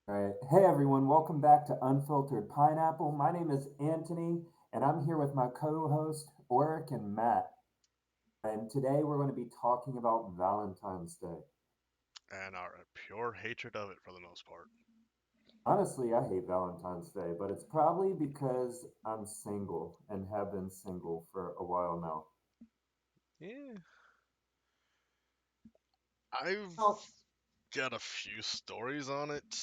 All right. Hey everyone, welcome back to Unfiltered Pineapple. My name is Antony, and I'm here with my co-host Orik and Matt. And today we're going to be talking about Valentine's Day. And our pure hatred of it for the most part. Honestly, I hate Valentine's Day, but it's probably because I'm single and have been single for a while now. Yeah, I've Well, got a few stories on it.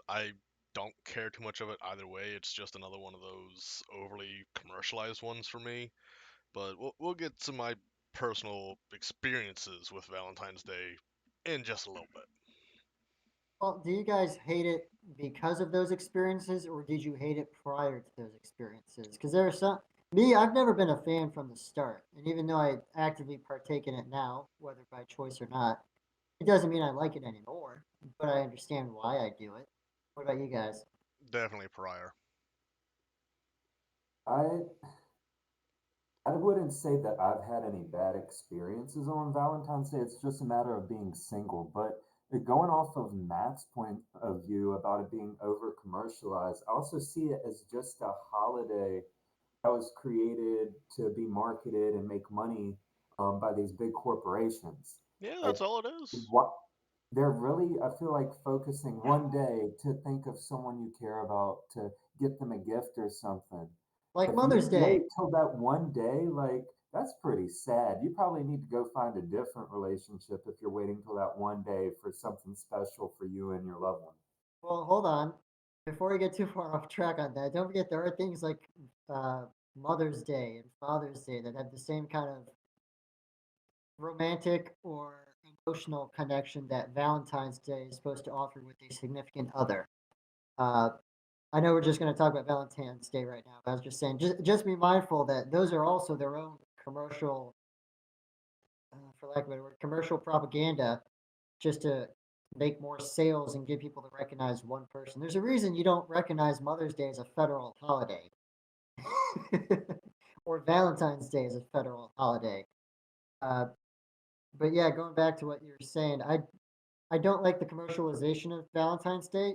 I don't care too much of it either way. It's just another one of those overly commercialized ones for me. But we'll get to my personal experiences with Valentine's Day in just a little bit. do you guys hate it because of those experiences, or did you hate it prior to those experiences? Because there are some. Me, I've never been a fan from the start, and even though I actively partake in it now, whether by choice or not, it doesn't mean I like it anymore. But I understand why I do it. What about you guys? Definitely prior. I I wouldn't say that I've had any bad experiences on Valentine's Day. It's just a matter of being single. But going off of Matt's point of view about it being over commercialized, I also see it as just a holiday that was created to be marketed and make money by these big corporations. Yeah, Like, that's all it is. what they're really, I feel like, focusing one day to think of someone you care about, to get them a gift or something. Like If you Mother's Day. wait till that one day, like, that's pretty sad. You probably need to go find a different relationship if you're waiting till that one day for something special for you and your loved one. Well, hold on. Before we get too far off track on that, don't forget there are things like uh, Mother's Day and Father's Day that have the same kind of romantic or emotional connection that Valentine's Day is supposed to offer with a significant other. Uh, I know we're just going to talk about Valentine's Day right now, but I was just saying, just be mindful that those are also their own commercial, for lack of a better word, commercial propaganda, just to make more sales and get people to recognize one person. There's a reason you don't recognize Mother's Day as a federal holiday, or Valentine's Day as a federal holiday. Uh, but yeah, going back to what you were saying, I don't like the commercialization of Valentine's Day.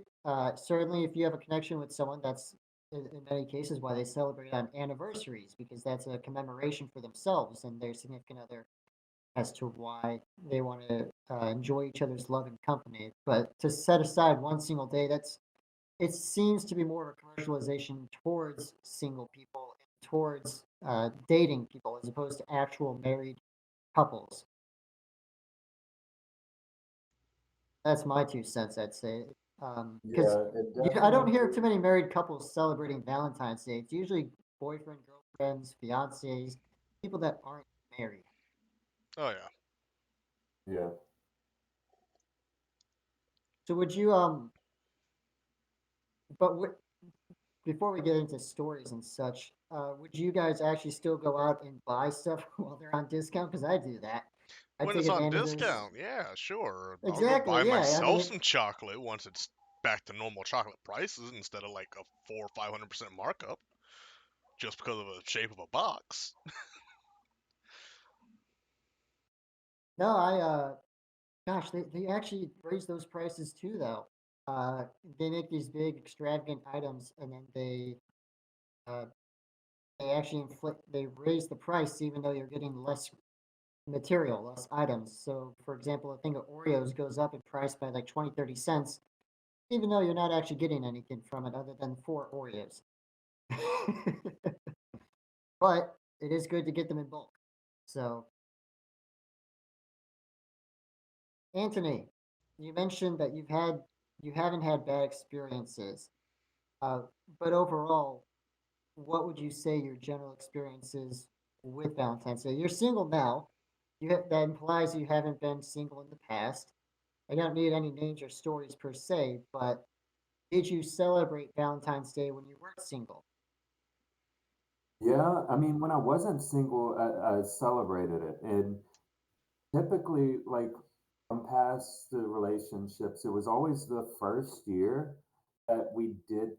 Certainly, if you have a connection with someone, that's in many cases why they celebrate on anniversaries because that's a commemoration for themselves and their significant other as to why they want to enjoy each other's love and company. But to set aside one single day, that's it seems to be more of a commercialization towards single people and towards dating people as opposed to actual married couples. That's my 2 cents, I'd say. Because Yeah, it I don't hear definitely. too many married couples celebrating Valentine's Day. It's usually boyfriend, girlfriends, fiancés, people that aren't married. Oh yeah. Yeah. So would you but what before we get into stories and such, would you guys actually still go out and buy stuff while they're on discount? Because I do that. I When take it's on advantage of this. discount, yeah, sure. I'll go buy Exactly. Yeah. I myself mean, some chocolate once it's back to normal chocolate prices instead of like a 400 or 500% markup just because of the shape of a box. no, gosh, they actually raise those prices too, though. Uh, they make these big extravagant items, and then uh, they actually they raise the price even though you're getting less material, less items. So, for example, a thing of Oreos goes up in price by like 20, 30 cents, even though you're not actually getting anything from it other than four Oreos. But it is good to get them in bulk. So, Anthony, you mentioned that you haven't had bad experiences, uh, but overall, what would you say your general experiences with Valentine's Day? You're single now. That implies you haven't been single in the past. I don't need any names or stories per se, but did you celebrate Valentine's Day when you weren't single? Yeah, I mean, when I wasn't single, I celebrated it. And typically, like from past relationships, it was always the first year that we did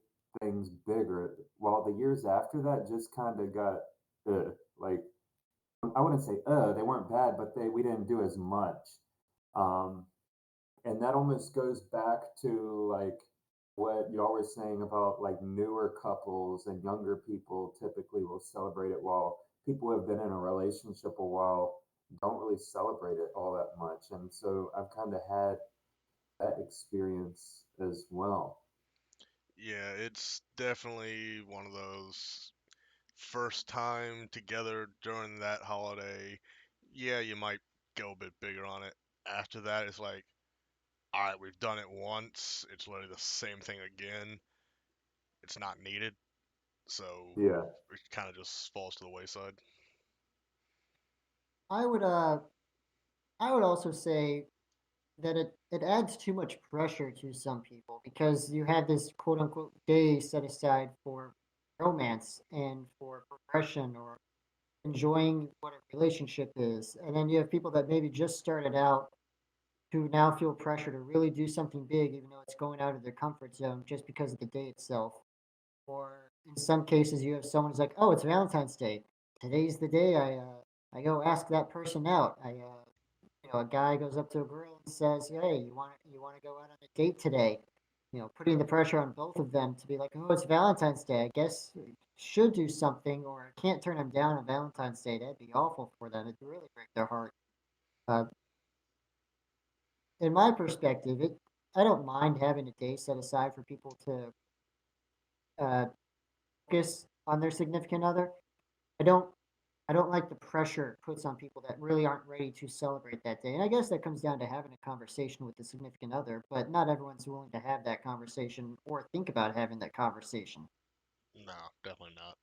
things bigger, while the years after that just kind of got like I wouldn't say they weren't bad, but they we didn't do as much. Um, and that almost goes back to like what y'all were saying about like newer couples and younger people typically will celebrate it, while people who have been in a relationship a while don't really celebrate it all that much. And so I've kind of had that experience as well. Yeah, it's definitely one of those first time together during that holiday. Yeah, you might go a bit bigger on it. After that, it's like, all right, we've done it once. It's literally the same thing again. It's not needed, so Yeah. it kind of just falls to the wayside. I would I would also say that it adds too much pressure to some people because you have this quote unquote day set aside for romance and for progression or enjoying what a relationship is. And then you have people that maybe just started out who now feel pressure to really do something big, even though it's going out of their comfort zone just because of the day itself. Or in some cases, you have someone who's like, "Oh, it's Valentine's Day. Today's the day I go ask that person out. A guy goes up to a girl and says, "Hey, you want to go out on a date today?" Putting the pressure on both of them to be like, "Oh, it's Valentine's Day. I guess we should do something, or I can't turn them down on Valentine's Day. That'd be awful for them. It'd really break their heart." Uh, in my perspective, it I don't mind having a day set aside for people to uh, focus on their significant other. I don't I don't like the pressure it puts on people that really aren't ready to celebrate that day. And I guess that comes down to having a conversation with the significant other, but not everyone's willing to have that conversation or think about having that conversation. No, definitely not.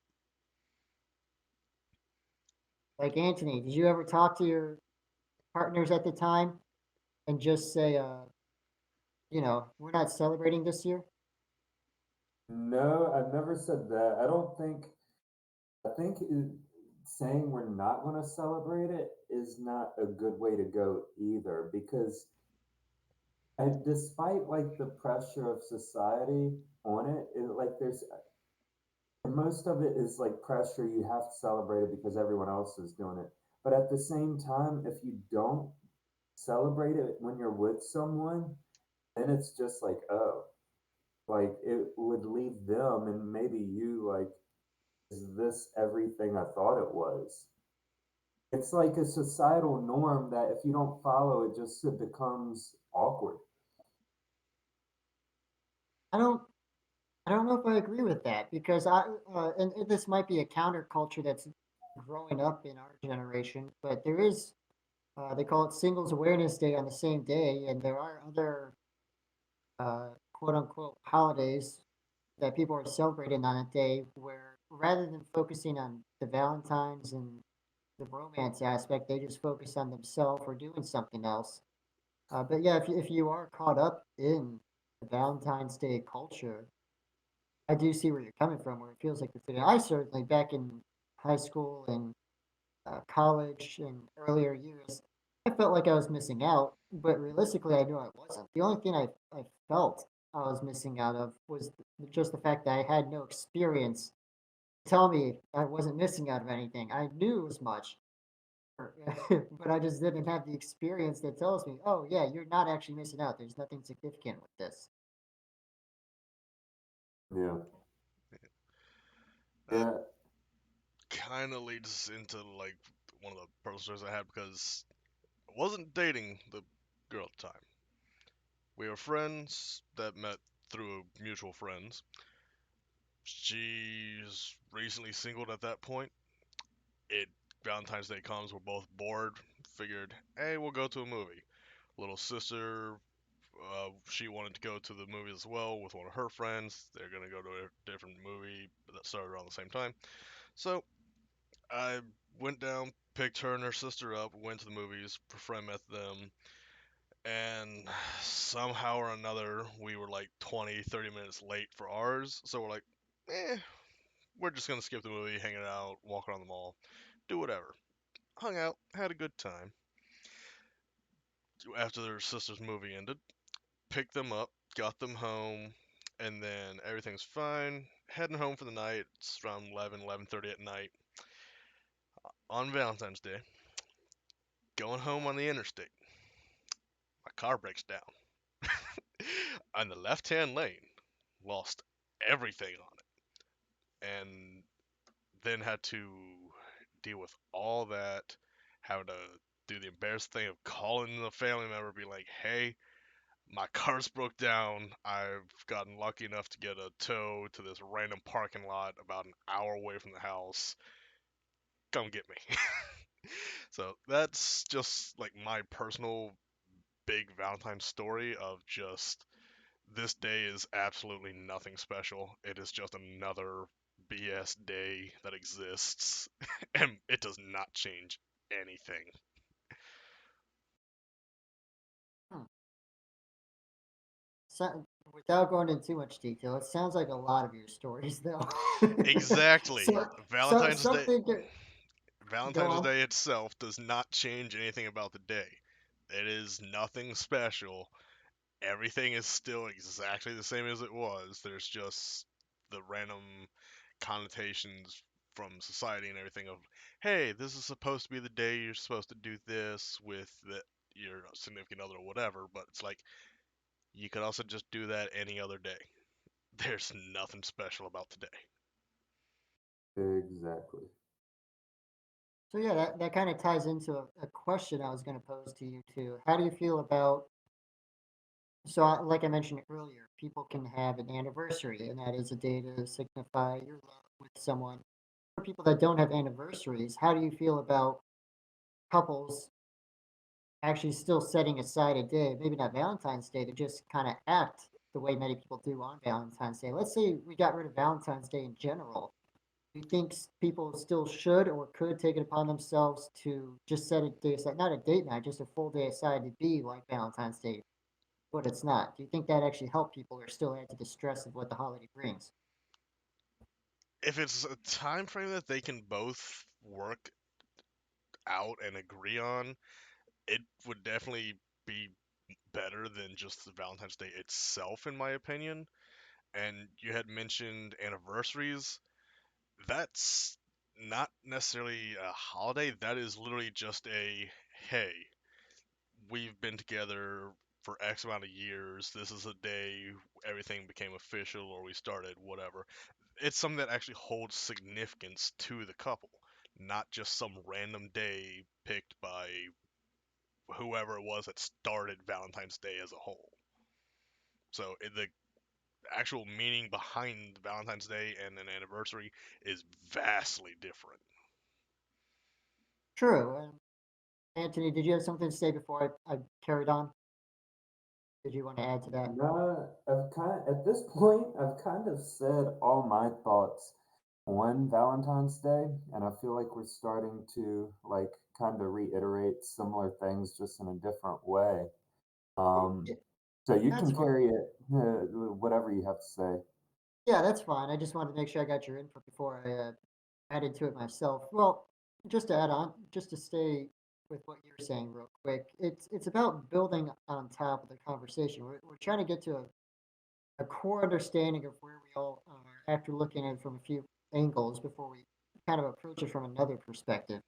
Like Antony, did you ever talk to your partners at the time and just say, we're not celebrating this year? No, I've never said that. I think saying we're not going to celebrate it is not a good way to go either, because despite like the pressure of society on it, like there's and most of it is like pressure. You have to celebrate it because everyone else is doing it. But at the same time, if you don't celebrate it when you're with someone, then it's just like, oh, like it would leave them and maybe you like, is this everything I thought it was? It's like a societal norm that if you don't follow it, just it becomes awkward. I don't I don't know if I agree with that because and this might be a counterculture that's growing up in our generation, but there is they call it Singles Awareness Day on the same day, and there are other quote unquote holidays that people are celebrating on a day where rather than focusing on the Valentines and the romance aspect, they just focus on themselves or doing something else. But yeah, if you are caught up in the Valentine's Day culture, I do see where you're coming from, where it feels like the thing. I certainly back in high school and college and earlier years, I felt like I was missing out, but realistically, I knew I wasn't. The only thing I felt I was missing out of was just the fact that I had no experience to tell me I wasn't missing out of anything. I knew as much, but I just didn't have the experience that tells me, oh, yeah, you're not actually missing out. There's nothing significant with this. Yeah. That Yeah. kind of leads into like one of the personal stories I had because I wasn't dating the girl at the time. We were friends that met through mutual friends. She's recently singled at that point. It Valentine's Day comes, we're both bored. Figured, hey, we'll go to a movie. Little sister, she wanted to go to the movie as well with one of her friends. They're gonna go to a different movie that started around the same time. So I went down, picked her and her sister up, went to the movies. Her friend met them, and somehow or another, we were like 20, 30 minutes late for ours. So we're like, eh, we're just gonna skip the movie, hang it out, walk around the mall, do whatever. Hung out, had a good time. After their sister's movie ended, picked them up, got them home, and then everything's fine. Heading home for the night. It's around 11, 11:30 at night on Valentine's Day. Going home on the interstate. My car breaks down on the left-hand lane. lost everything on it, and then had to deal with all that, having to do the embarrassing thing of calling the family member, be like, "Hey, my car's broke down. I've gotten lucky enough to get a tow to this random parking lot about an hour away from the house. Come get me." So that's just like my personal big Valentine story of just this day is absolutely nothing special. It is just another BS day that exists, and it does not change anything. Hmm. So, without going into too much detail, it sounds like a lot of your stories, though. Exactly. so, Valentine's Day something. Go Valentine's on. Day itself does not change anything about the day. It is nothing special. Everything is still exactly the same as it was. There's just the random connotations from society and everything of, hey, this is supposed to be the day you're supposed to do this with your significant other or whatever, but it's like you could also just do that any other day. There's nothing special about today. Exactly. So yeah, that kind of ties into a question I was going to pose to you too. How do you feel about like I mentioned earlier, people can have an anniversary, and that is a day to signify your love with someone. For people that don't have anniversaries, how do you feel about couples actually still setting aside a day, maybe not Valentine's Day, to just kind of act the way many people do on Valentine's Day? Let's say we got rid of Valentine's Day in general. Do you think people still should or could take it upon themselves to just set a day aside, not a date night, just a full day aside to be like Valentine's Day, but it's not? Do you think that actually help people or still add to the stress of what the holiday brings? If it's a time frame that they can both work out and agree on, it would definitely be better than just the Valentine's Day itself, in my opinion. And you had mentioned anniversaries. That's not necessarily a holiday. That is literally just a, hey, we've been together for X amount of years. This is a day everything became official or we started, whatever. It's something that actually holds significance to the couple, not just some random day picked by whoever it was that started Valentine's Day as a whole. So the actual meaning behind Valentine's Day and an anniversary is vastly different. True. And Anthony, did you have something to say before I carried on? Did you want to add to that? No, at this point, I've kind of said all my thoughts on Valentine's Day, and I feel like we're starting to like kind of reiterate similar things just in a different way. Um, Yeah, so you that's can fine. carry it, whatever you have to say. Yeah, that's fine. I just wanted to make sure I got your input before I added to it myself. Well, just to add on, just to stay with what you're saying real quick, it's about building on top of the conversation. We're trying to get to a core understanding of where we all are after looking at it from a few angles before we kind of approach it from another perspective.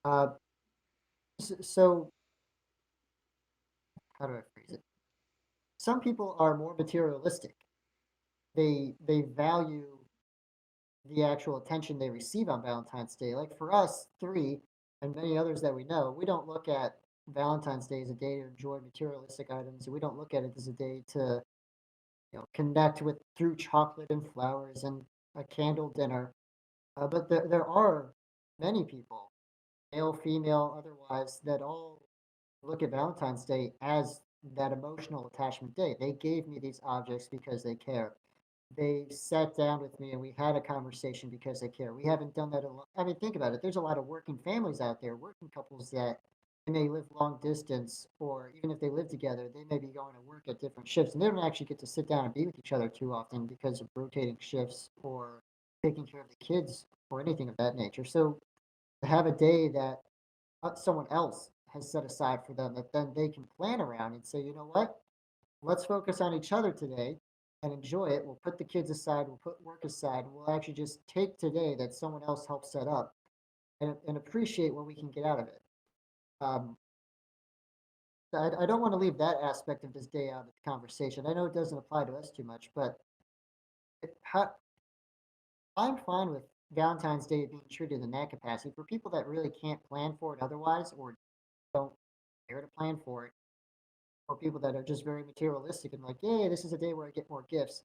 Uh, so, how do I phrase it? Some people are more materialistic. They value the actual attention they receive on Valentine's Day. Like for us three and many others that we know, we don't look at Valentine's Day as a day to enjoy materialistic items. We don't look at it as a day to connect with through chocolate and flowers and a candle dinner. But there are many people, male, female, otherwise, that all look at Valentine's Day as that emotional attachment day. They gave me these objects because they care. They sat down with me and we had a conversation because they care. We haven't done that a lot. I mean, think about it. There's a lot of working families out there, working couples that they may live long distance, or even if they live together, they may be going to work at different shifts and they don't actually get to sit down and be with each other too often because of rotating shifts or taking care of the kids or anything of that nature. So to have a day that someone else has set aside for them that then they can plan around and say, you know what? Let's focus on each other today and enjoy it. We'll put the kids aside, we'll put work aside, and we'll actually just take today that someone else helped set up and appreciate what we can get out of it. Um, I don't want to leave that aspect of this day out of the conversation. I know it doesn't apply to us too much, but How, I'm fine with Valentine's Day being treated in that capacity for people that really can't plan for it otherwise or don't care to plan for it, or people that are just very materialistic and like, yeah, this is a day where I get more gifts.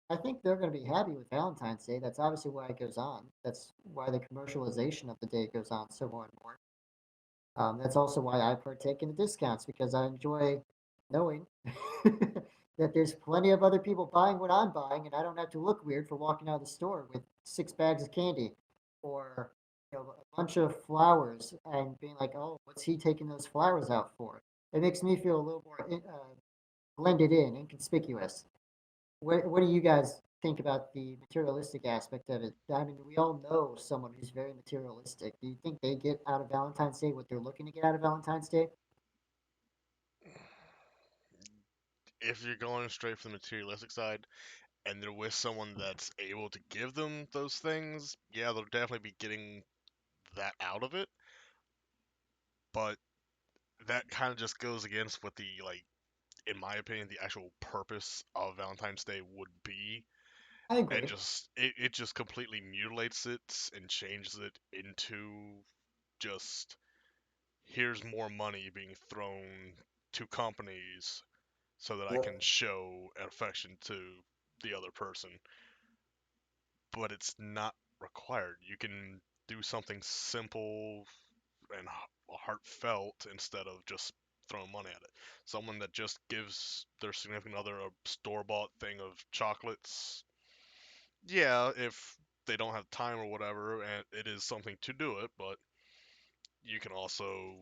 I think they're going to be happy with Valentine's Day. That's obviously why it goes on. That's why the commercialization of the day goes on so more and more. That's also why I partake in the discounts because I enjoy knowing that there's plenty of other people buying what I'm buying, and I don't have to look weird for walking out of the store with 6 bags of candy or a bunch of flowers and being like, "Oh, what's he taking those flowers out for?" It makes me feel a little more blended in, inconspicuous. What do you guys think about the materialistic aspect of it? I mean, we all know someone who's very materialistic. Do you think they get out of Valentine's Day what they're looking to get out of Valentine's Day? If you're going straight from the materialistic side and they're with someone that's able to give them those things, yeah, they'll definitely be getting that out of it. But that kind of just goes against what the, like, in my opinion, the actual purpose of Valentine's Day would be, I and agree. just it just completely mutilates it and changes it into just here's more money being thrown to companies so that I Yeah, can show affection to the other person. But it's not required. You can do something simple and heartfelt instead of just throwing money at it. Someone that just gives their significant other a store bought thing of chocolates, yeah, if they don't have time or whatever, and it is something to do it, but you can also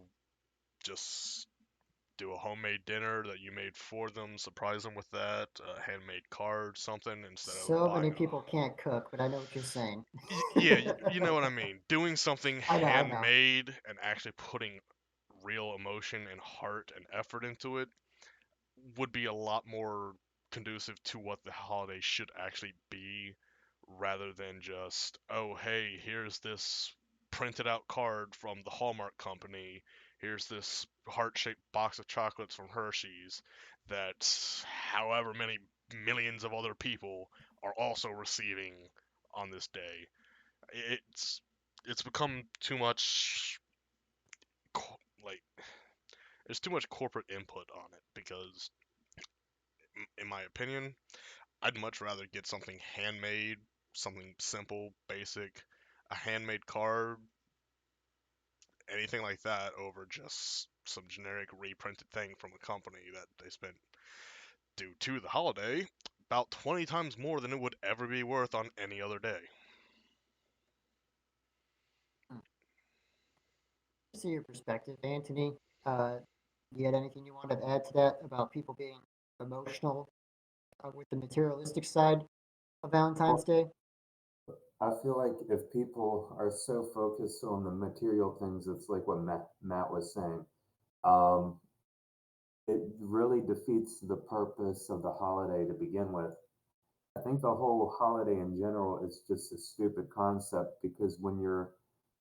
just do a homemade dinner that you made for them, surprise them with that, a handmade card, something instead of So many buying a. people can't cook, but I know what you're saying. Yeah, you know what I mean. Doing something I know. handmade and actually putting real emotion and heart and effort into it would be a lot more conducive to what the holiday should actually be rather than just, oh, hey, here's this printed out card from the Hallmark company. Here's this heart shaped box of chocolates from Hershey's that however many millions of other people are also receiving on this day. It's become too much like there's too much corporate input on it because in my opinion I'd much rather get something handmade, something simple, basic, a handmade card, anything like that, over just some generic reprinted thing from a company that they spent, due to the holiday, about 20 times more than it would ever be worth on any other day. Hmm. See your perspective, Anthony. Uh, you had anything you wanted to add to that about people being emotional with the materialistic side of Valentine's well, Day? I feel like if people are so focused on the material things, it's like what Matt was saying. Um, it really defeats the purpose of the holiday to begin with. I think the whole holiday in general is just a stupid concept because when you're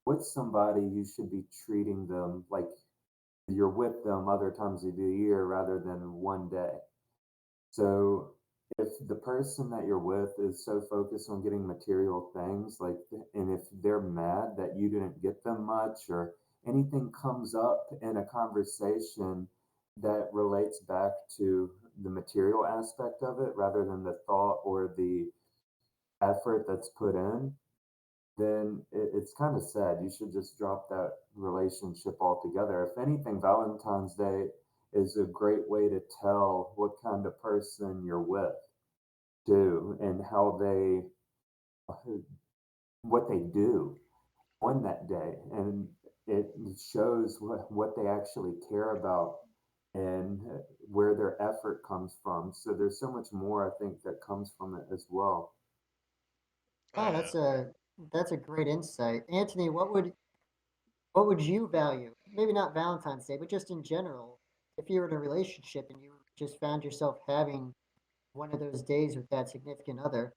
with somebody, you should be treating them like you're with them other times of the year rather than one day. So if the person that you're with is so focused on getting material things, like, and if they're mad that you didn't get them much or anything comes up in a conversation that relates back to the material aspect of it rather than the thought or the effort that's put in, then it's kind of sad. You should just drop that relationship altogether. If anything, Valentine's Day is a great way to tell what kind of person you're with, too, and how what they do on that day. And it shows what they actually care about and where their effort comes from. So there's so much more, I think, that comes from it as well. Oh Oh, yeah. that's a great insight, Anthony. What would you value? Maybe not Valentine's Day, but just in general, if you were in a relationship and you just found yourself having one of those days with that significant other,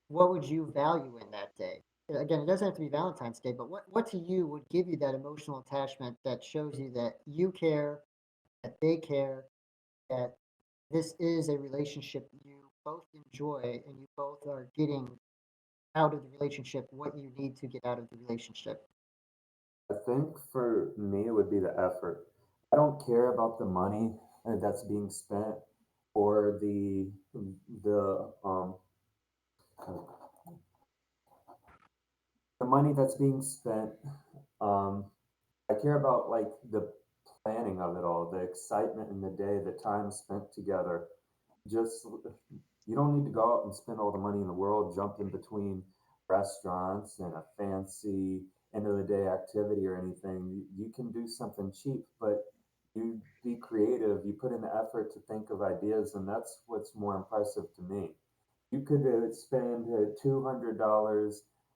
what would you value in that day? Again, it doesn't have to be Valentine's Day, but what to you would give you that emotional attachment that shows you that you care, that they care, that this is a relationship you both enjoy and you both are getting out of the relationship what you need to get out of the relationship. I think for me, it would be the effort. I don't care about the money that's being spent or the the money that's being spent. Um, I care about like the planning of it all, the excitement in the day, the time spent together. Just you don't need to go out and spend all the money in the world jumping between restaurants and a fancy end of the day activity or anything. You can do something cheap, but you be creative. You put in the effort to think of ideas, and that's what's more impressive to me. You could spend $200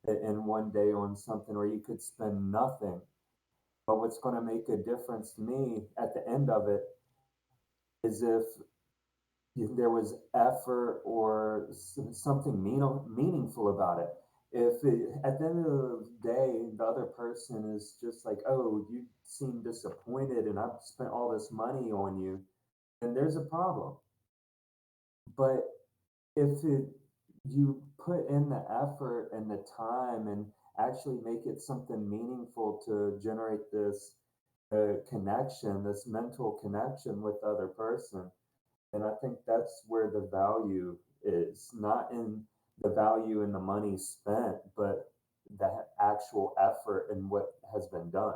in one day on something, or you could spend nothing. But what's going to make a difference to me at the end of it is if there was effort or something meaningful about it. If at the end of the day, the other person is just like, oh, you seem disappointed and I've spent all this money on you, then there's a problem. But if you put in the effort and the time and actually make it something meaningful to generate this connection, this mental connection with the other person, and I think that's where the value is, not in the value in the money spent, but the actual effort and what has been done.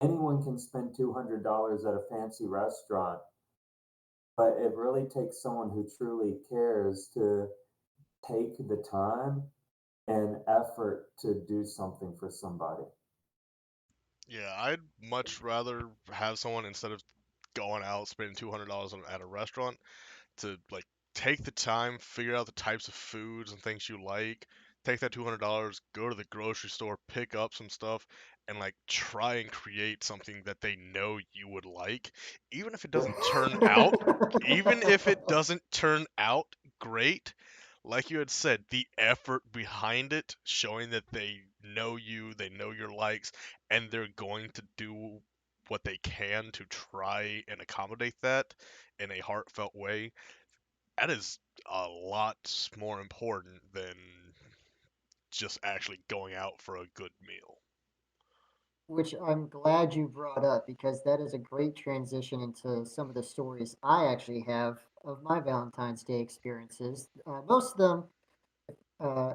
Anyone can spend $200 at a fancy restaurant, but it really takes someone who truly cares to take the time and effort to do something for somebody. Yeah, I'd much rather have someone instead of going out spending $200 at a restaurant to like take the time, figure out the types of foods and things you like, take that $200, go to the grocery store, pick up some stuff, and like try and create something that they know you would like, even if it doesn't turn out, even if it doesn't turn out great. Like you had said, the effort behind it, showing that they know you, they know your likes, and they're going to do what they can to try and accommodate that in a heartfelt way, that is a lot more important than just actually going out for a good meal. Which I'm glad you brought up because that is a great transition into some of the stories I actually have of my Valentine's Day experiences. Most of them, uh,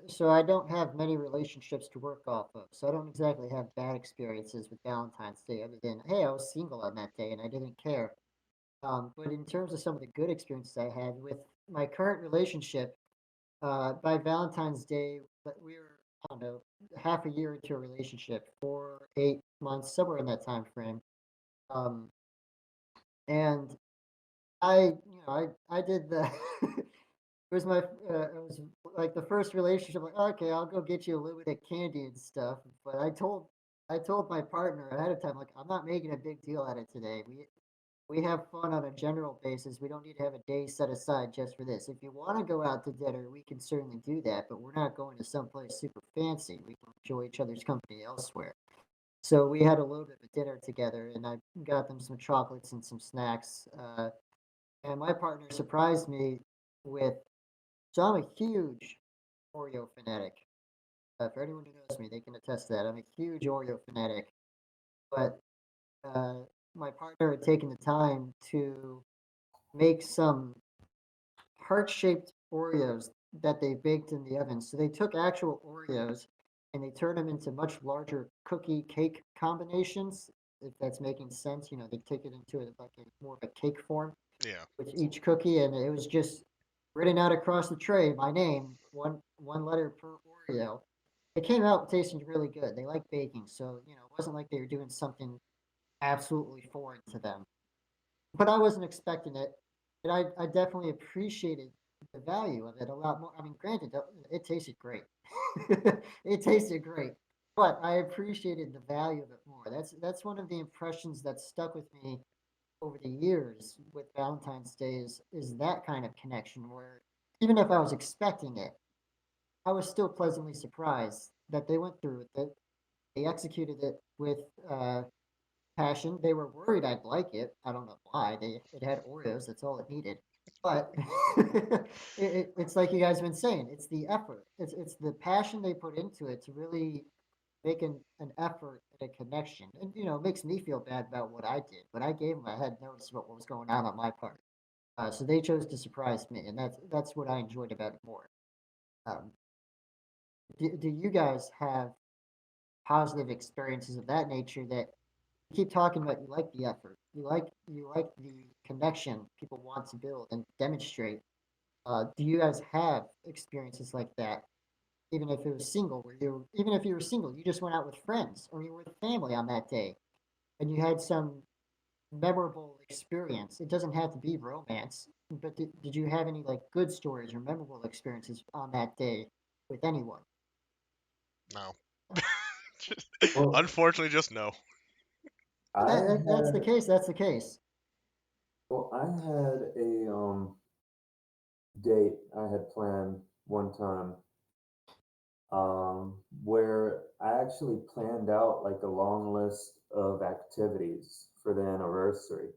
so I don't have many relationships to work off of. So I don't exactly have bad experiences with Valentine's Day other than, hey, I was single on that day and I didn't care. But in terms of some of the good experiences I had with my current relationship, by Valentine's Day, but we were, I don't know, half a year into a relationship, 4, 8 months, somewhere in that time frame. Um, and I did the, it was it was like the first relationship, like, okay, I'll go get you a little bit of candy and stuff. But I told my partner ahead of time, like, I'm not making a big deal out of today. We have fun on a general basis. We don't need to have a day set aside just for this. If you want to go out to dinner, we can certainly do that, but we're not going to someplace super fancy. We can enjoy each other's company elsewhere. So we had a little bit of a dinner together, and I got them some chocolates and some snacks. And my partner surprised me with, so I'm a huge Oreo fanatic. For anyone who knows me, they can attest to that. I'm a huge Oreo fanatic. But uh, my partner had taken the time to make some heart-shaped Oreos that they baked in the oven. So they took actual Oreos and they turned them into much larger cookie cake combinations. If that's making sense, they take it into like a more of a cake form Yeah. with each cookie, and it was just written out across the tray, my name, one letter per Oreo. It came out tasting really good. They like baking, so it wasn't like they were doing something absolutely foreign to them. But I wasn't expecting it, and I definitely appreciated the value of it a lot more. I mean, granted, it tasted great. It tasted great, but I appreciated the value of it more. That's one of the impressions that stuck with me over the years with Valentine's Day is that kind of connection where even if I was expecting it, I was still pleasantly surprised that they went through with it. They executed it with passion. They were worried I'd like it. I don't know why. It had Oreos. That's all it needed. But it's like you guys have been saying, it's the effort. It's the passion they put into it to really make an effort and a connection. And it makes me feel bad about what I did, but I gave them. I had notice about what was going on my part. So they chose to surprise me, and that's what I enjoyed about it more. Um, do you guys have positive experiences of that nature that you keep talking about? You like the effort, you like the connection people want to build and demonstrate. Do you guys have experiences like that? Even if it was single, even if you were single, you just went out with friends or you were with family on that day, and you had some memorable experience. It doesn't have to be romance, but did you have any like good stories or memorable experiences on that day with anyone? No. Well, Unfortunately, just no. I That's the had case. That's the case. I had a date I had planned one time where I actually planned out like a long list of activities for the anniversary.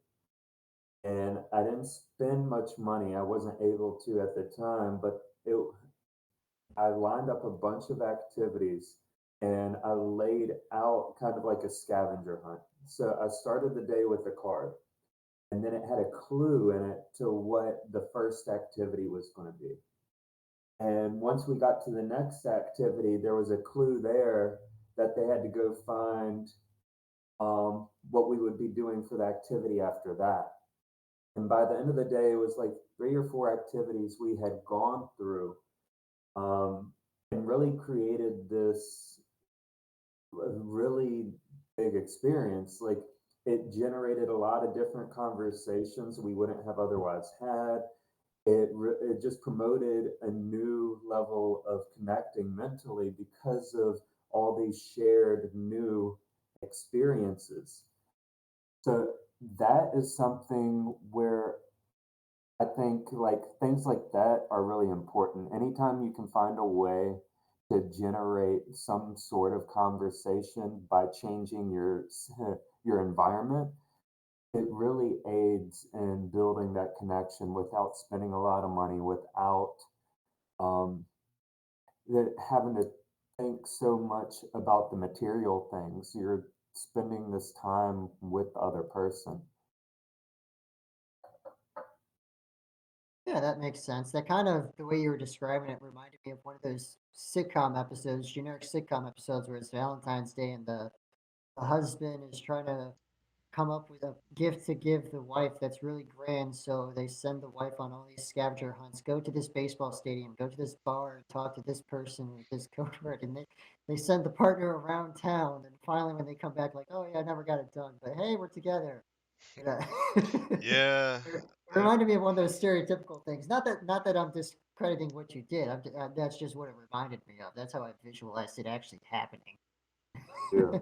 And I didn't spend much money. I wasn't able to at the time, but I lined up a bunch of activities and I laid out kind of like a scavenger hunt. So I started the day with a card and then it had a clue in it to what the first activity was going to be. And once we got to the next activity, there was a clue there that they had to go find what we would be doing for the activity after that. And by the end of the day, it was like 3 or 4 activities we had gone through and really created this really big experience. Like it generated a lot of different conversations we wouldn't have otherwise had. It just promoted a new level of connecting mentally because of all these shared new experiences. So that is something where I think like things like that are really important. Anytime you can find a way to generate some sort of conversation by changing your environment, it really aids in building that connection without spending a lot of money, without um, having to think so much about the material things. You're spending this time with the other person. Yeah, that makes sense. That kind of the way you were describing it reminded me of one of those sitcom episodes, generic sitcom episodes where it's Valentine's Day and the husband is trying to come up with a gift to give the wife that's really grand. So they send the wife on all these scavenger hunts. Go to this baseball stadium. Go to this bar. Talk to this person with this code word. And they send the partner around town. And finally, when they come back, like, oh yeah, I never got it done, but hey, we're together. You know? Yeah. It reminded me of one of those stereotypical things. Not that I'm discrediting what you did. That's just what it reminded me of. That's how I visualized it actually happening. Yeah.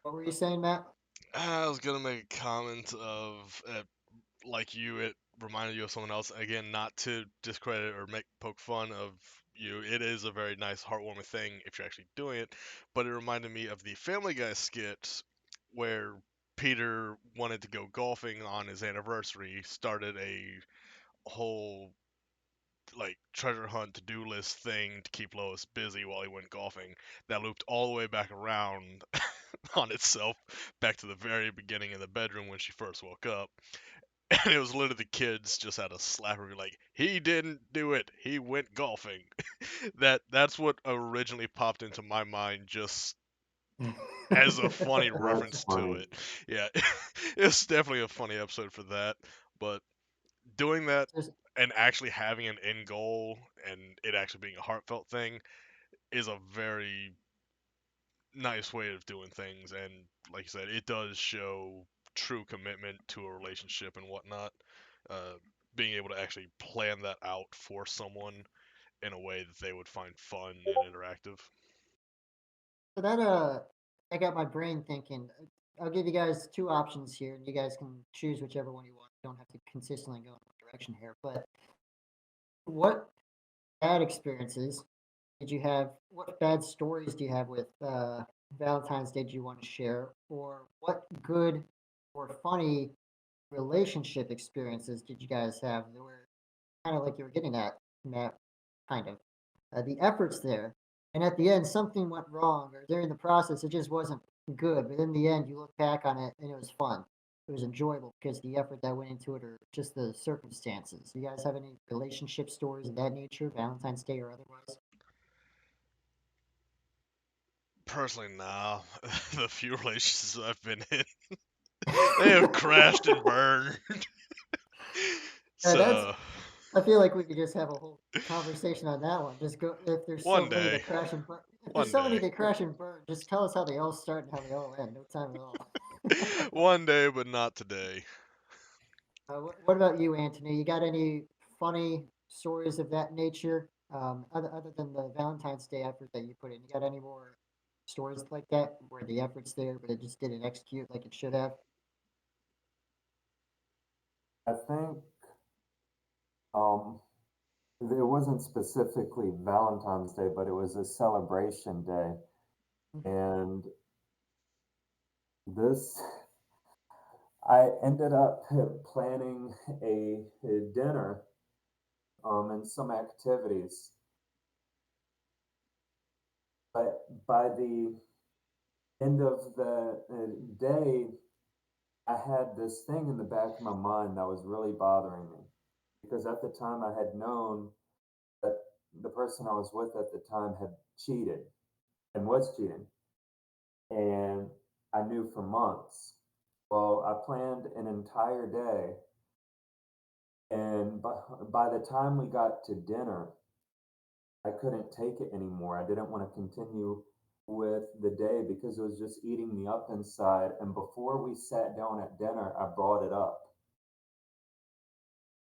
What were you saying, Matt? I was gonna make a comment of like you, it reminded you of someone else. Again, not to discredit or make poke fun of you. It is a very nice, heartwarming thing if you're actually doing it. But it reminded me of the Family Guy skit where Peter wanted to go golfing on his anniversary, started a whole like treasure hunt to-do list thing to keep Lois busy while he went golfing that looped all the way back around on itself back to the very beginning in the bedroom when she first woke up. And it was literally the kids just had a slapper like, he didn't do it, he went golfing. That's what originally popped into my mind just as a funny That's reference to funny. it. Yeah, it's definitely a funny episode for that. But doing that Just and actually having an end goal and it actually being a heartfelt thing is a very nice way of doing things. And like you said, it does show true commitment to a relationship and whatnot. Uh, Being able to actually plan that out for someone in a way that they would find fun and interactive. so that I got my brain thinking. I'll give you guys two options here, and you guys can choose whichever one you want. You don't have to consistently go in one direction here. But what bad experiences did you have? What bad stories do you have with Valentine's Day? Do you want to share, or what good or funny relationship experiences did you guys have that were kind of like you were getting at, Matt, kind of the efforts there, and at the end something went wrong, or during the process it just wasn't good, but in the end you look back on it and it was fun. It was enjoyable because the effort that went into it, or just the circumstances. You guys have any relationship stories of that nature, Valentine's Day or otherwise? Personally, nah. The few relationships I've been in, they have crashed and burned. That's. So I feel like we could just have a whole conversation on that one. Just go if there's so one many day, that crash and burn. If there's one so many day, that crash and burn, just tell us how they all start and how they all end. No time at all. one day, but not today. What about you, Antony? You got any funny stories of that nature? Other than the Valentine's Day effort that you put in, you got any more stories like that where the effort's there but it just didn't execute like it should have? I think um, it wasn't specifically Valentine's Day, but it was a celebration day. And this, I ended up planning a dinner and some activities. But by the end of the day, I had this thing in the back of my mind that was really bothering me because at the time I had known that the person I was with at the time had cheated and was cheating. And I knew for months. Well, I planned an entire day, and by the time we got to dinner, I couldn't take it anymore. I didn't want to continue with the day because it was just eating me up inside. And before we sat down at dinner, I brought it up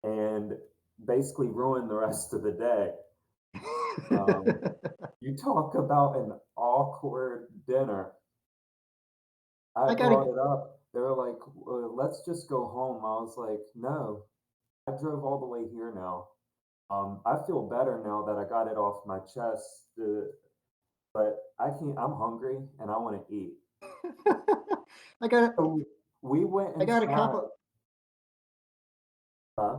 and basically ruined the rest of the day. Um, you talk about an awkward dinner. I I gotta. brought it up. They were like, let's just go home. I was like, no, I drove all the way here now. I feel better now that I got it off my chest, but I can't, I'm hungry and I want to eat. I got. So we went I got a inside. compliment. Huh?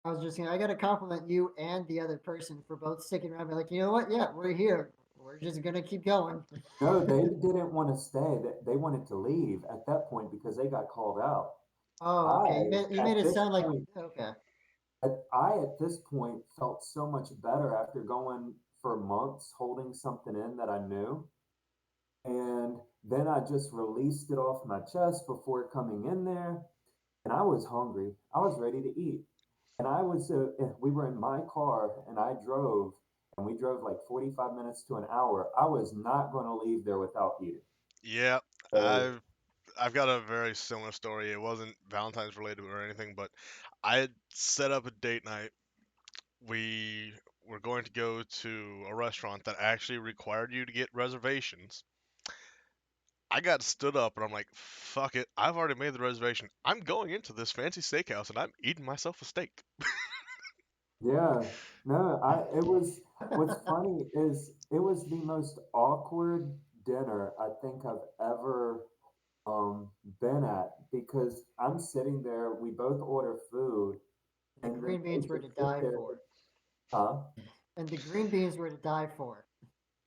I was just saying, I got to compliment you and the other person for both sticking around. Be like, you know what? Yeah, we're here. We're just gonna keep going. No, they didn't want to stay. They wanted to leave at that point because they got called out. Oh, okay. You made At it this sound like point, okay. at this point felt so much better after going for months holding something in that I knew. And then I just released it off my chest before coming in there. And I was hungry. I was ready to eat. And we were in my car and I drove, and we drove like 45 minutes to an hour. I was not going to leave there without eating. Yeah, So, I've got a very similar story. It wasn't Valentine's related or anything, but I had set up a date night. We were going to go to a restaurant that actually required you to get reservations. I got stood up and I'm like, fuck it. I've already made the reservation. I'm going into this fancy steakhouse and I'm eating myself a steak. yeah, no, what's funny is it was the most awkward dinner I think I've ever um, been at because I'm sitting there, we both order food, The and then green they beans were to just sit die there, for, huh? and the green beans were to die for.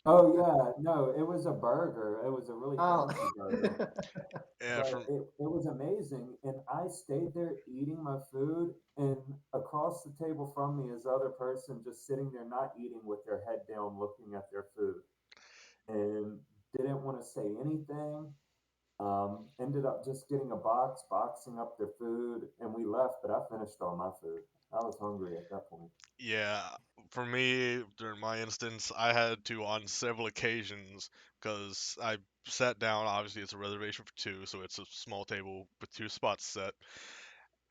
Oh yeah, no, it was a burger. It was a really Oh, fancy burger, Yeah, but from it was amazing. And I stayed there eating my food, and across the table from me is the other person just sitting there not eating with their head down, looking at their food, and didn't want to say anything. Ended up just getting a box, boxing up their food, and we left. But I finished all my food. I was hungry at that point. yeah, for me during my instance, I had to on several occasions because I sat down. Obviously, it's a reservation for two, so it's a small table with two spots set.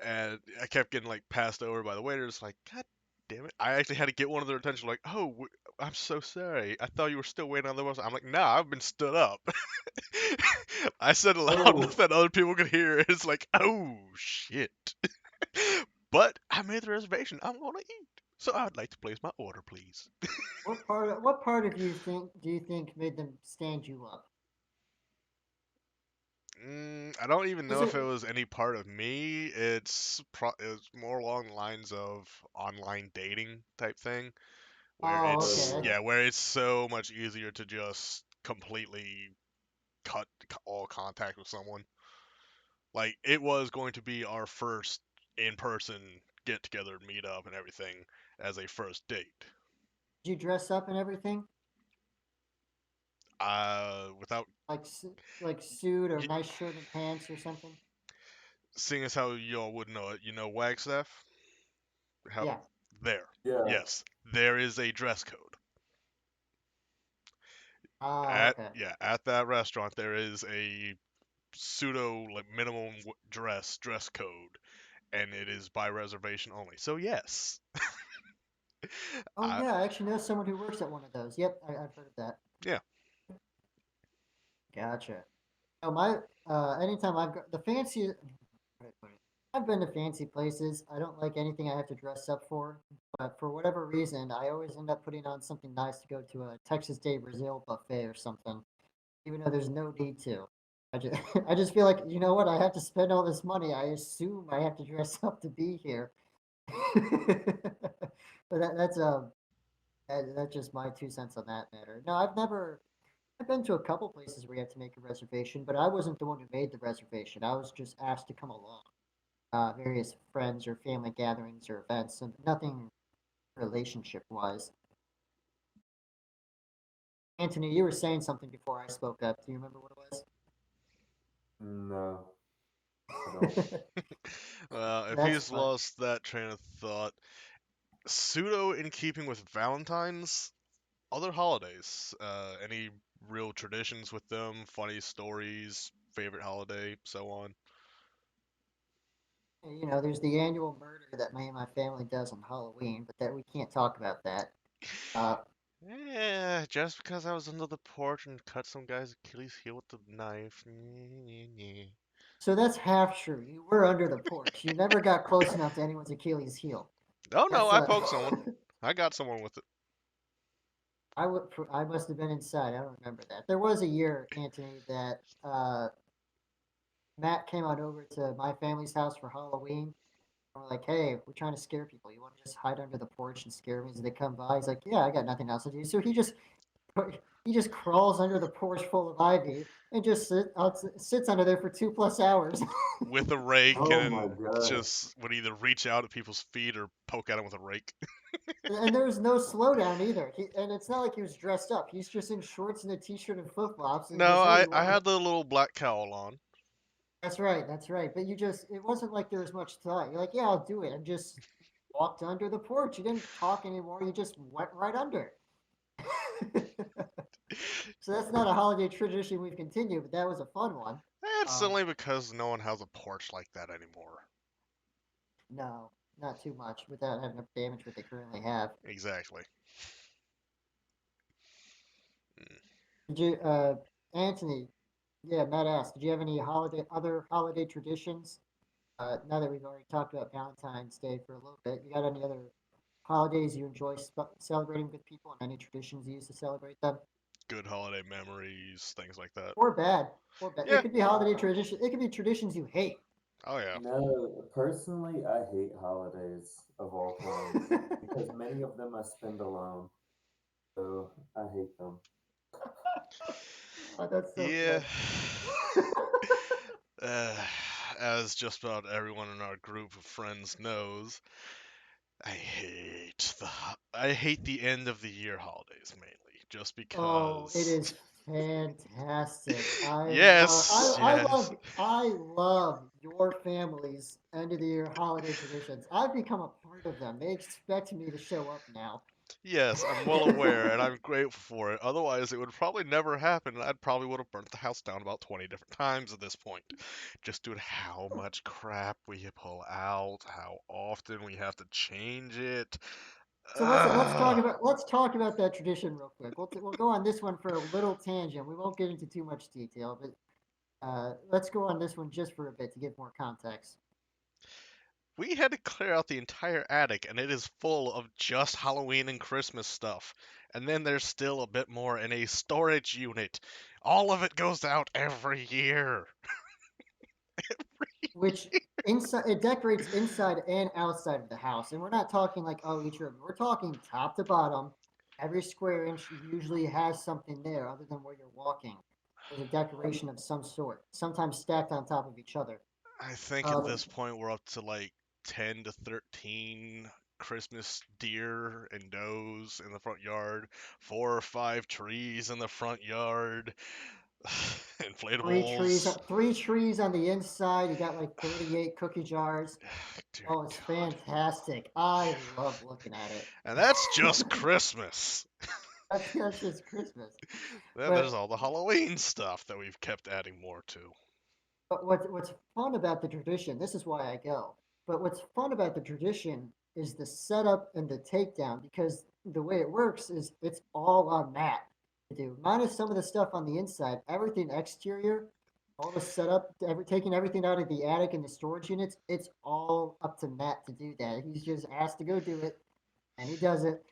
And I kept getting like passed over by the waiters. Like, God damn it! I actually had to get one of their attention. Like, oh, I'm so sorry. I thought you were still waiting on the bus. I'm like, nah, I've been stood up. I said it loud enough Oh, that other people could hear. It's like, oh shit. But I made the reservation. I'm gonna eat. So I would like to place my order, please. what part of you think do you think made them stand you up? I don't even Is know if it it? was any part of me. It's more along the lines of online dating type thing, where Oh, Oh it's okay. yeah. yeah, where it's so much easier to just completely cut all contact with someone. Like it was going to be our first in-person get together, meet up, and everything as a first date. Did you dress up and everything? Without Like suit or y- nice shirt and pants or something? seeing as how y'all would know it, Wagstaff. How Yeah. there? Yeah. Yes, there is a dress code. Ah, At okay. yeah, at that restaurant there is a pseudo like minimum dress code, and it is by reservation only. So yes, Oh I yeah, I actually know someone who works at one of those. Yep, I've heard of that. yeah. Gotcha. Oh my, anytime I've got the fancy, how do I put it? I've been to fancy places. I don't like anything I have to dress up for, but for whatever reason, I always end up putting on something nice to go to a Texas Day Brazil buffet or something, even though there's no need to. I just, I just feel like, you know what? I have to spend all this money. I assume I have to dress up to be here. But that's just my 2 cents on that matter. No, I've been to a couple places where you have to make a reservation, but I wasn't the one who made the reservation. I was just asked to come along. Various friends or family gatherings or events, and nothing relationship wise. Antony, you were saying something before I spoke up. Do you remember what it No, I don't. was? Well, if That's he's fun. lost that train of thought, pseudo in keeping with Valentine's, other holidays, any real traditions with them, funny stories, favorite holiday, so on. You know, there's the annual murder that me and my family does on Halloween, but that we can't talk about that. Uh, Yeah, just because I was under the porch and cut some guy's Achilles heel with the knife. so that's half true. You were under the porch. You never got close enough to anyone's Achilles heel. Oh no, That's I poked someone. I got someone with it. I must have been inside. I don't remember that. There was a year, Anthony, that Matt came on over to my family's house for Halloween. And we're like, hey, we're trying to scare people. You want to just hide under the porch and scare me as they come by? He's like, yeah, I got nothing else to do. So he just crawls under the porch full of ivy and just sits under there for 2+ hours. With a rake Oh my and god. just would either reach out at people's feet or poke at them with a rake. And there was no slowdown either. And it's not like he was dressed up. He's just in shorts and a t-shirt and flip flops and No, just, hey, I, you I want to had the little black cowl on. That's right. That's right. But it wasn't like there was much thought. You're like, yeah, I'll do it. And just walked under the porch. You didn't talk anymore. You just went right under. So that's not a holiday tradition we've continued, but that was a fun one. It's Um, only because no one has a porch like that anymore. no, not too much without having to damage what they currently have. Exactly. Mm. Did you, Anthony? Yeah, Matt asked. Did you have any other holiday traditions? Now that we've already talked about Valentine's Day for a little bit, you got any other holidays you enjoy celebrating with people and any traditions you use to celebrate them? Good holiday memories, things like that. Or bad, or bad. It Yeah. could be holiday tradition. It could be traditions you hate. Oh yeah. No, personally, I hate holidays of all kinds because many of them I spend alone, so I hate them. Oh, that's so Yeah. good. Uh, as just about everyone in our group of friends knows, I hate the end of the year holidays mainly, just Oh, it because. is fantastic. Yes, yes. I love your family's end of the year holiday traditions. I've become a part of them. They expect me to show up now. Yes, I'm well aware, and I'm grateful for it. Otherwise, it would probably never happen, and I'd probably would have burnt the house down about 20 different times at this point. Just due to how much crap we pull out, how often we have to change it. So let's talk Ugh. about that tradition real quick. We'll go on this one for a little tangent. We won't get into too much detail, but let's go on this one just for a bit to give more context. We had to clear out the entire attic, and it is full of just Halloween and Christmas stuff. And then there's still a bit more in a storage unit. All of it goes out every year. which inside it decorates inside and outside of the house. And we're not talking like each room. We're talking top to bottom. Every square inch usually has something there other than where you're walking. There's a decoration of some sort, sometimes stacked on top of each other. I think at Um, this point we're up to like 10 to 13 Christmas deer and does in the front yard, 4 or 5 trees in the front yard, inflatables. three trees on the inside. You got like 38 cookie jars. Dear Oh, it's God. fantastic. I love looking at it. And that's just Christmas. That's just Christmas. Then there's But all the Halloween stuff that we've kept adding more to. But what's fun about the tradition, this is why I go. But what's fun about the tradition is the setup and the takedown because the way it works is it's all on Matt to do. Minus some of the stuff on the inside, everything exterior, all the setup, taking everything out of the attic and the storage units, it's all up to Matt to do that. He's just asked to go do it, and he does it.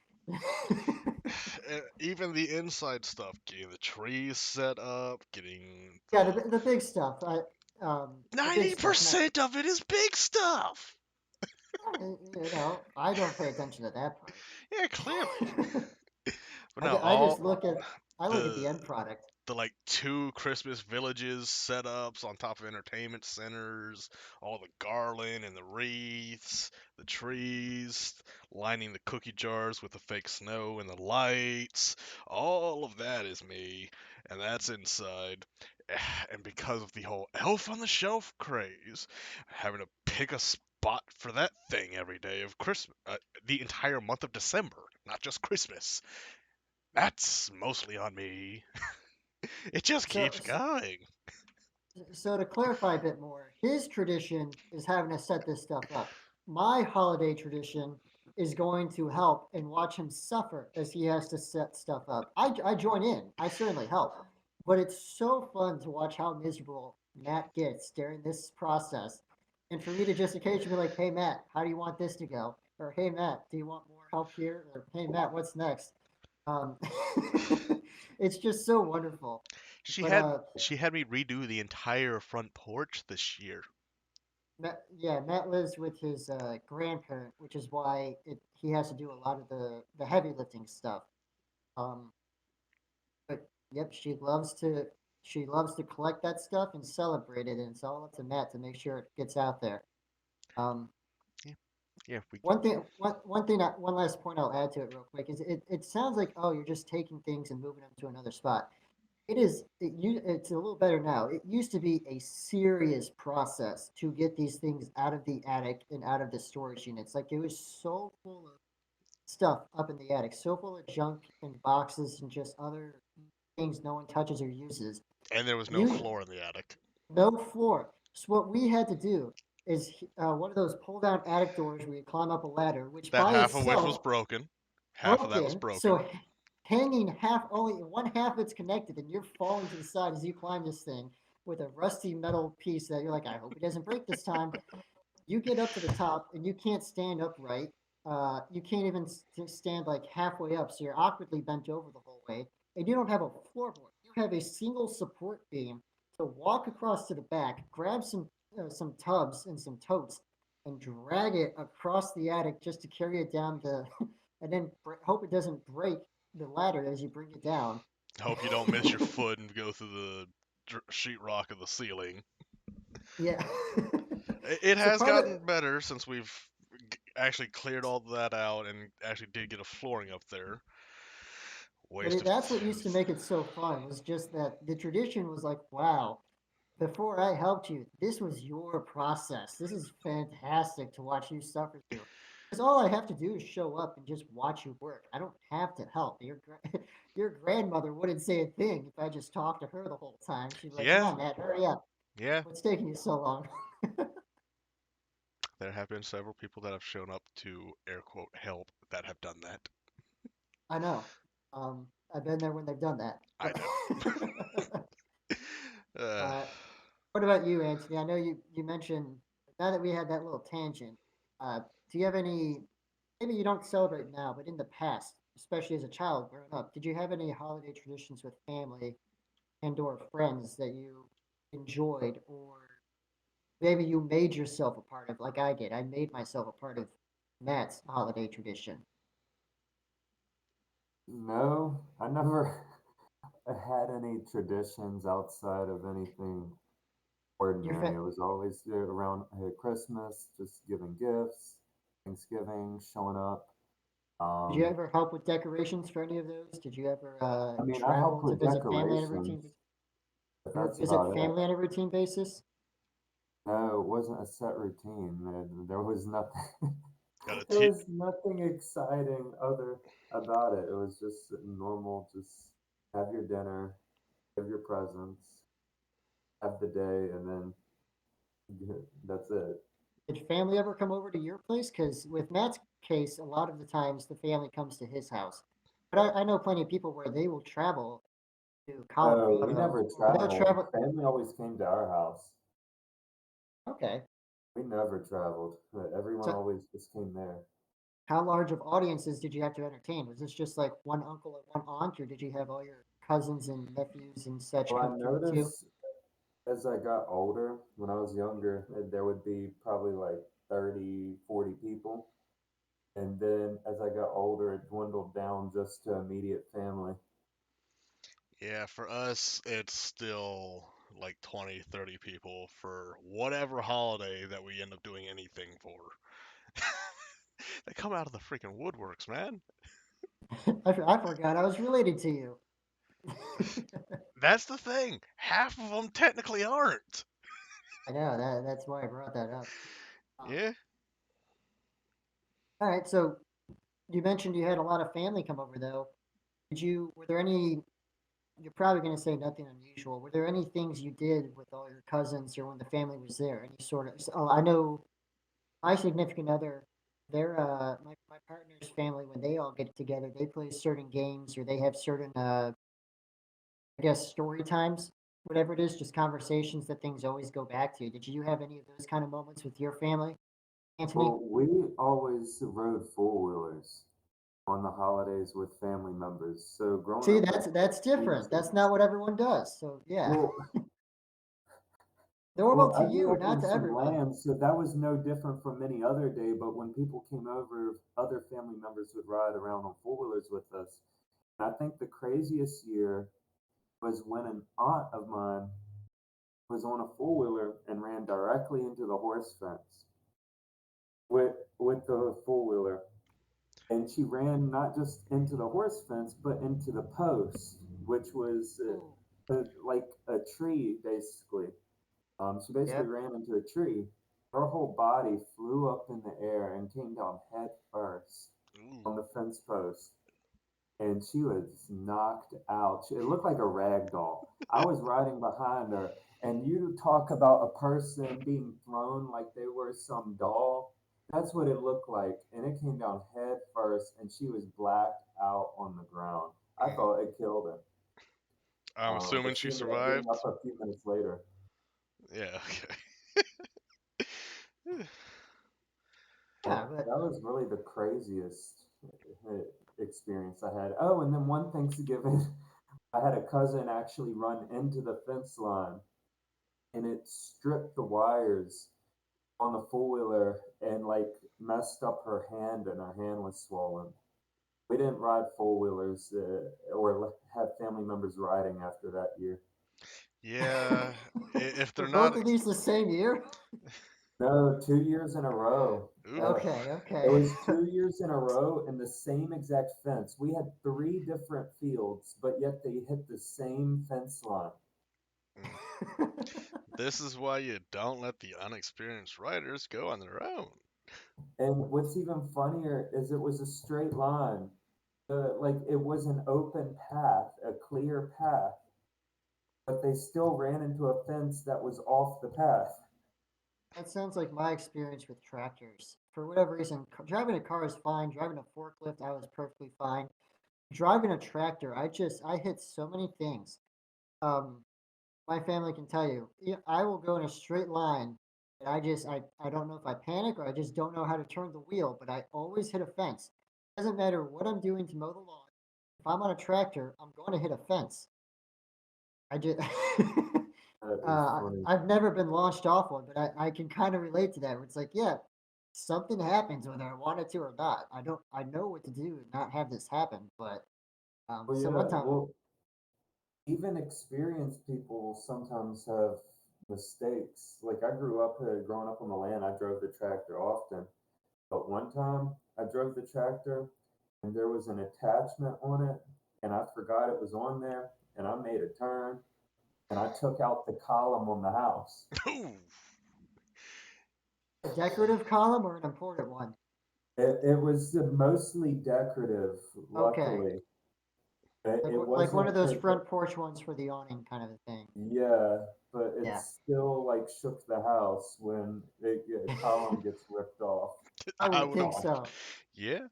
Even the inside stuff, getting the trees set up, getting Yeah, the the big stuff. The big stuff. Matt, 90% of it is big stuff. I don't pay attention to that Yeah, clearly. part. But no, I all just look at the the end product. the like two Christmas villages setups on top of entertainment centers, all the garland and the wreaths, the trees, lining the cookie jars with the fake snow and the lights. All of that is me, and that's inside. And because of the whole elf on the shelf craze, having to pick a spot for that thing every day of Christmas, the entire month of December, not just Christmas. That's mostly on me. It just So, keeps going. so to clarify a bit more, his tradition is having to set this stuff up. My holiday tradition is going to help and watch him suffer as he has to set stuff up. I join in. I certainly help, but it's so fun to watch how miserable Matt gets during this process, and for me to just occasionally be like, "Hey Matt, how do you want this to go?" Or "Hey Matt, do you want more help here?" Or "Hey Matt, what's next?" Um, it's just so wonderful. She But had she had me redo the entire front porch this year. Matt lives with his grandparent, which is why he has to do a lot of the heavy lifting stuff. Um, but yep, she loves to collect that stuff and celebrate it, and it's all up to Matt to make sure it gets out there. Um, Yeah, yeah. We one last point I'll add to it real quick is it sounds like oh you're just taking things and moving them to another spot. It's a little better now. It used to be a serious process to get these things out of the attic and out of the storage units. Like it was so full of stuff up in the attic, so full of junk and boxes and just other things no one touches or uses. and there was no You floor in the attic. no floor. So what we had to do is one of those pull down attic doors where you climb up a ladder, which That by half of which was itself broken. Half of that was broken. broken. So hanging half, only one half it's connected, and you're falling to the side as you climb this thing with a rusty metal piece that you're like, I hope it doesn't break this time. You get up to the top and you can't stand upright. You can't even stand like halfway up, so you're awkwardly bent over the whole way, and you don't have a floorboard. You have a single support beam to walk across to the back, grab some tubs and some totes, and drag it across the attic just to carry it down the, and then hope it doesn't break the ladder as you bring it down. Hope you don't miss your foot and go through the sheetrock of the ceiling. Yeah. It So has part of gotten better since we've actually cleared all that out and actually did get a flooring up there. Wasted. that's what used to make it so fun was just that the tradition was like, wow, before I helped you, this was your process. This is fantastic to watch you suffer through. Because all I have to do is show up and just watch you work. I don't have to help. Your grandmother wouldn't say a thing if I just talked to her the whole time. She'd be like, "Come Yeah, on, Matt, hurry up. yeah. What's taking you so long?" There have been several people that have shown up to air quote help that have done that. I know. I've been there when they've done that. I But know. uh, uh, what about you, Antony? I know you mentioned now that we had that little tangent. Uh, do you have any? Maybe you don't celebrate now, but in the past, especially as a child growing up, did you have any holiday traditions with family and or friends that you enjoyed or maybe you made yourself a part of, like I did. I made myself a part of Matt's holiday tradition. No, I never had any traditions outside of anything Your ordinary. fa- It was always around Christmas, just giving gifts, Thanksgiving, showing up. did you Um, ever help with decorations for any of those? Did you ever I mean, I helped travel to with visit family on a routine? decorations, but You ever that's visit about it. family on a routine basis? No, it wasn't a set routine. There was nothing. Got a There t was nothing exciting other about it. It was just normal. Just have your dinner, give your presents, have the day, and then that's it. Did family ever come over to your place? Because with Matt's case, a lot of the times the family comes to his house. But I know plenty of people where they will travel to Oh, we Colorado never or they'll traveled. travel. Family always came to our house. Okay. We never traveled. Everyone So always just came there. how large of audiences did you have to entertain? Was this just like one uncle and one aunt, or did you have all your cousins and nephews and such Well, I come through too? noticed as I got older, when I was younger, there would be probably like 30, 40 people. And then as I got older, it dwindled down just to immediate family. Yeah, for us, it's still like 20, 30 people for whatever holiday that we end up doing anything for. They come out of the freaking woodworks, man. I forgot I was related to you. That's the thing. Half of them technically aren't. I know that's why I brought that up. Um, Yeah. all right, so you mentioned you had a lot of family come over though. Were there any, you're probably going to say nothing unusual. Were there any things you did with all your cousins or when the family was there? Any sort of, oh, I know my significant other, my partner's family, when they all get together, they play certain games or they have certain, I guess, story times, whatever it is, just conversations that things always go back to. Did you have any of those kind of moments with your family, Antony? Well, we always rode four wheelers on the holidays with family members. So growing See, up with that's different. That's not aunts, what everyone does. So yeah, well, normal well, to I grew you, up not in to some everyone. land, so that was no different from any other day. But when people came over, other family members would ride around on four wheelers with us. And I think the craziest year was when an aunt of mine was on a four wheeler and ran directly into the horse fence with the four wheeler. And she ran not just into the horse fence, but into the post, which was Oh, like a tree, basically. She basically yeah. ran into a tree. Her whole body flew up in the air and came down head first Ooh. on the fence post. And she was knocked out. It looked like a rag doll. I was riding behind her, and you talk about a person being thrown like they were some doll. That's what it looked like. And it came down head first, and she was blacked out on the ground. I Mm. thought it killed her. I'm assuming But she she ended up getting up survived. a few minutes later. Yeah, okay. Yeah, But but that was really the craziest uh, experience I had. Oh, and then one Thanksgiving, I had a cousin actually run into the fence line and it stripped the wires on the four wheeler and like messed up her hand and her hand was swollen. We didn't ride four wheelers or have family members riding after that year. Yeah, if were they're not both of these the same year? No, 2 years in a row. ooh, Okay, It okay. was 2 years in a row in the same exact fence. We had three different fields, but yet they hit the same fence line. mm. This is why you don't let the unexperienced riders go on their own. And what's even funnier is it was a straight line. Like it was an open path, a clear path, but they still ran into a fence that was off the path. That sounds like my experience with tractors. For whatever reason, driving a car is fine. Driving a forklift, I was perfectly fine. Driving a tractor, I hit so many things. Um, my family can tell you, I will go in a straight line, and I don't know if I panic or I just don't know how to turn the wheel, but I always hit a fence. Doesn't matter what I'm doing to mow the lawn. If I'm on a tractor, I'm going to hit a fence. I just That is funny. I've never been launched off one, but I can kind of relate to that. Where it's like, yeah, something happens whether I wanted to or not. I know what to do and not have this happen. But Well, so one yeah, time, well, even experienced people sometimes have mistakes. Like I grew up growing up on the land, I drove the tractor often. But one time I drove the tractor and there was an attachment on it and I forgot it was on there and I made a turn and I took out the column on the house. Ooh, a decorative column or an important one. It was mostly decorative, Okay, luckily. It like one of wasn't those front porch ones for the awning kind of a thing. yeah, but it Yeah, still like shook the house when a column gets ripped off. I I would would. think so. Yeah,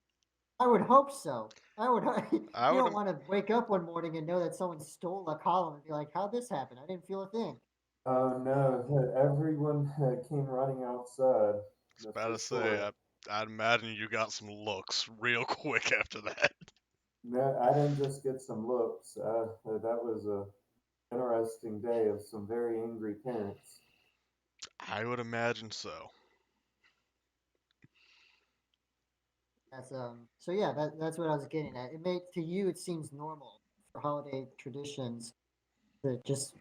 I would hope so. I would. I You would. don't want to wake up one morning and know that someone stole a column and be like, "How'd this happen? I didn't feel a thing." Oh no, everyone came running outside, that's About for to say, sure. I'd imagine you got some looks real quick after that. No, I didn't just get some looks. That was a interesting day of some very angry parents. I would imagine so. That's So yeah, that's what I was getting at. It made to you it seems normal for holiday traditions to just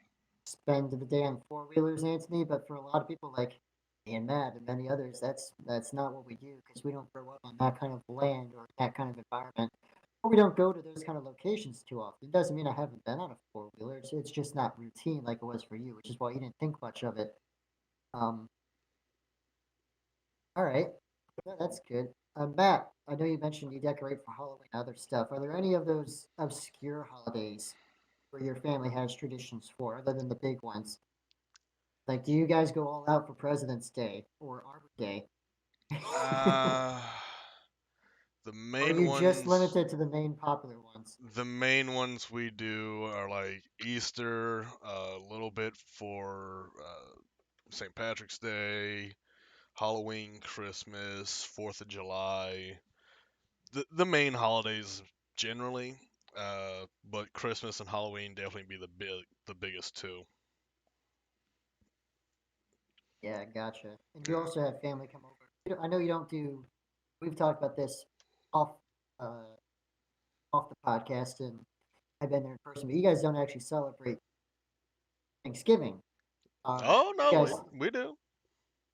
spend the day on four wheelers, Anthony. But for a lot of people like me and Matt and many others, that's not what we do because we don't grow up on that kind of land or that kind of environment. Or we don't go to those kind of locations too often. It doesn't mean I haven't been on a four wheeler. It's just not routine like it was for you, which is why you didn't think much of it. Um, all right, that's good. Matt, I know you mentioned you decorate for Halloween and other stuff. Are there any of those obscure holidays where your family has traditions for, other than the big ones? Like, do you guys go all out for President's Day or Arbor Day? Uh, the Or are main you just ones, limited to the main popular ones? the main ones we do are like Easter, a little bit for St. Patrick's Day, Halloween, Christmas, 4th of July. The main holidays generally, but Christmas and Halloween definitely be the biggest two. Yeah, gotcha. And you Yeah. also have family come over. I know you don't do. We've talked about this off uh, off the podcast, and I've been there in person. But you guys don't actually celebrate Thanksgiving. Oh You no, guys, we do.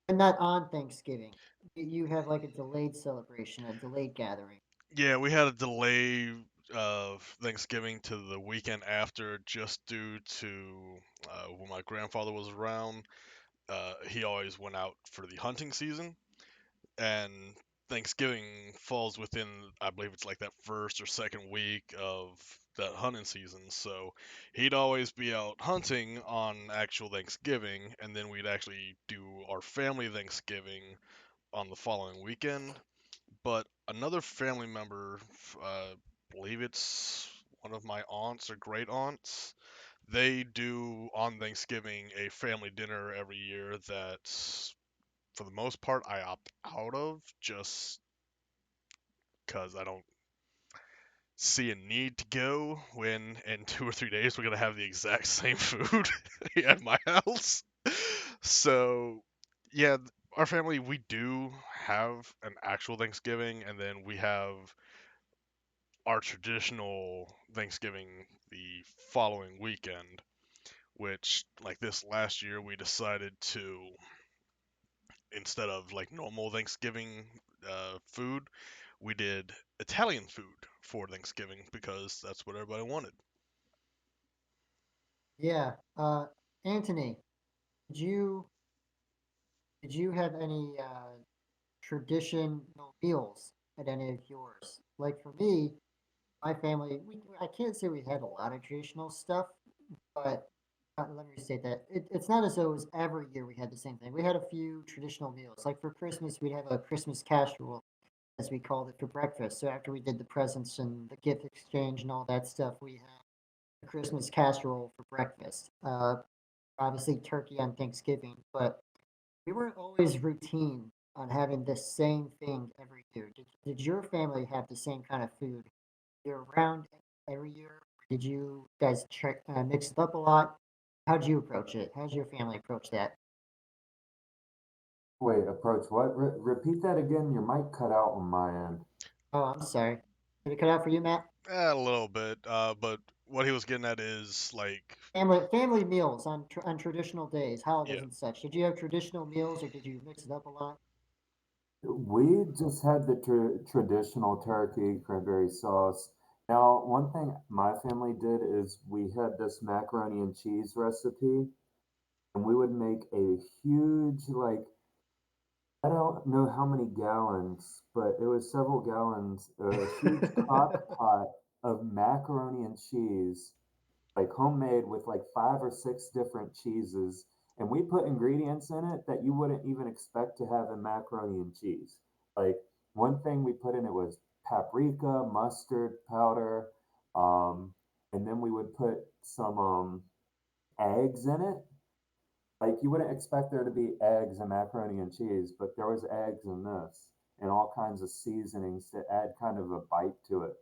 and not on Thanksgiving. You have like a delayed celebration, a delayed gathering. Yeah, we had a delay of Thanksgiving to the weekend after just due to when my grandfather was around. He always went out for the hunting season, and Thanksgiving falls within, I believe it's like that first or second week of that hunting season. So he'd always be out hunting on actual Thanksgiving, and then we'd actually do our family Thanksgiving on the following weekend. But another family member, believe it's one of my aunts or great aunts, they do on Thanksgiving a family dinner every year that, for the most part, I opt out of just because I don't see a need to go when in 2 or 3 days we're gonna have the exact same food at my house. So, yeah, our family, we do have an actual Thanksgiving, and then we have our traditional Thanksgiving the following weekend, which, like this last year, we decided to, instead of like normal Thanksgiving food, we did Italian food for Thanksgiving because that's what everybody wanted. Yeah. Anthony, did you did you have any traditional meals at any of yours? Like for me, my family, I can't say we had a lot of traditional stuff, but let me restate that. It's not as though it was every year we had the same thing. We had a few traditional meals. Like for Christmas, we'd have a Christmas casserole, as we called it, for breakfast. So after we did the presents and the gift exchange and all that stuff, we had a Christmas casserole for breakfast. Obviously, turkey on Thanksgiving, but we weren't always routine on having the same thing every year. Did your family have the same kind of food year round every year? Did you guys mix it up a lot? How'd you approach it? How'd your family approach that? Wait, approach what? Repeat that again. Your mic cut out on my end. Oh, I'm sorry. Did it cut out for you, Matt? A little bit, but what he was getting at is like, Family meals on traditional days, yeah, holidays and such. Did you have traditional meals or did you mix it up a lot? We just had the traditional turkey cranberry sauce. Now, one thing my family did is we had this macaroni and cheese recipe, and we would make a huge, like, I don't know how many gallons, but it was several gallons, a huge crock pot of macaroni and cheese, like homemade with like 5 or 6 different cheeses. And we put ingredients in it that you wouldn't even expect to have in macaroni and cheese. Like one thing we put in it was paprika, mustard powder, um, and then we would put some eggs in it. Like you wouldn't expect there to be eggs in macaroni and cheese, but there was eggs in this and all kinds of seasonings to add kind of a bite to it.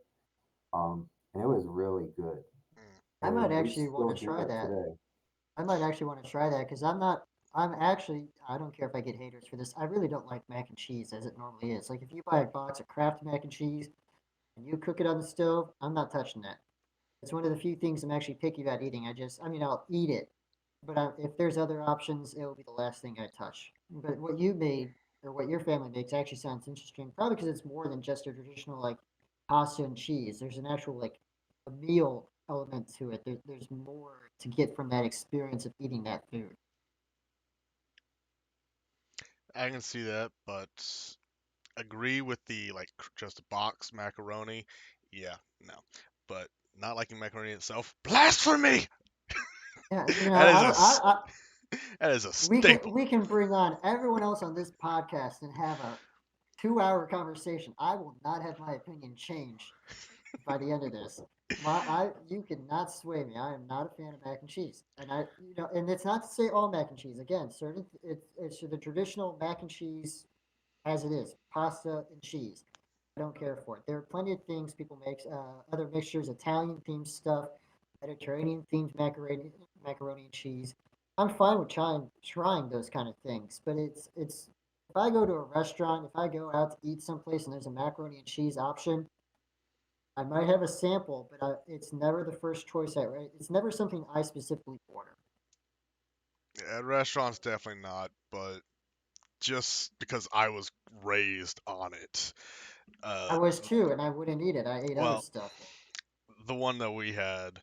And it was really good. mm, I might And we actually want still to do try that that. today. I might actually want to try that because I'm actually, I don't care if I get haters for this. I really don't like mac and cheese as it normally is. Like if you buy a box of Kraft mac and cheese and you cook it on the stove, I'm not touching that. It's one of the few things I'm actually picky about eating. I mean, I'll eat it, but if there's other options, it will be the last thing I touch. But what you made or what your family makes actually sounds interesting. Probably because it's more than just a traditional like pasta and cheese. There's an actual like a meal element to it. There's more to get from that experience of eating that food. I can see that, but agree with the like just box macaroni. Yeah, no, but not liking macaroni itself, blasphemy. Yeah, you know, That is a that is a staple. we can bring on everyone else on this podcast and have a 2 hour conversation. I will not have my opinion changed by the end of this. You cannot sway me. I am not a fan of mac and cheese, and and it's not to say all mac and cheese. Again, it's the traditional mac and cheese as it is, pasta and cheese. I don't care for it. There are plenty of things people make, other mixtures, Italian themed stuff, Mediterranean themed macaroni and cheese. I'm fine with trying those kind of things, but it's if I go to a restaurant, if I go out to eat someplace and there's a macaroni and cheese option, I might have a sample, but it's never the first choice. It's never something I specifically order. At restaurants, definitely not, but just because I was raised on it. I Uh, was too, and I wouldn't eat it. I ate other well, stuff. the one that we had,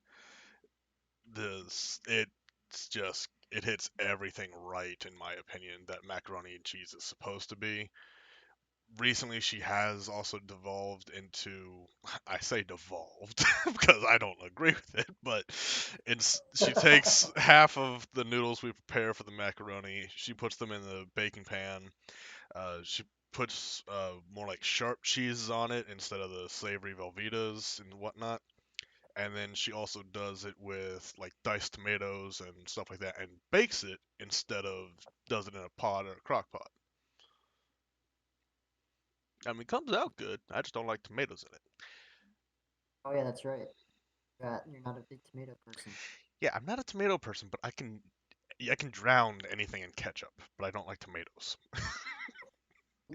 it's just it hits everything right in my opinion that macaroni and cheese is supposed to be. Recently, she has also devolved into, I say devolved because I don't agree with it, but she takes half of the noodles we prepare for the macaroni, she puts them in the baking pan. She puts more like sharp cheeses on it instead of the savory Velvetas and whatnot. And then she also does it with like diced tomatoes and stuff like that and bakes it instead of does it in a pot or a crock pot. I mean, it comes out good. I just don't like tomatoes in it. Oh yeah, that's right. You're not a big tomato person. Yeah, I'm not a tomato person, but I can drown anything in ketchup, but I don't like tomatoes.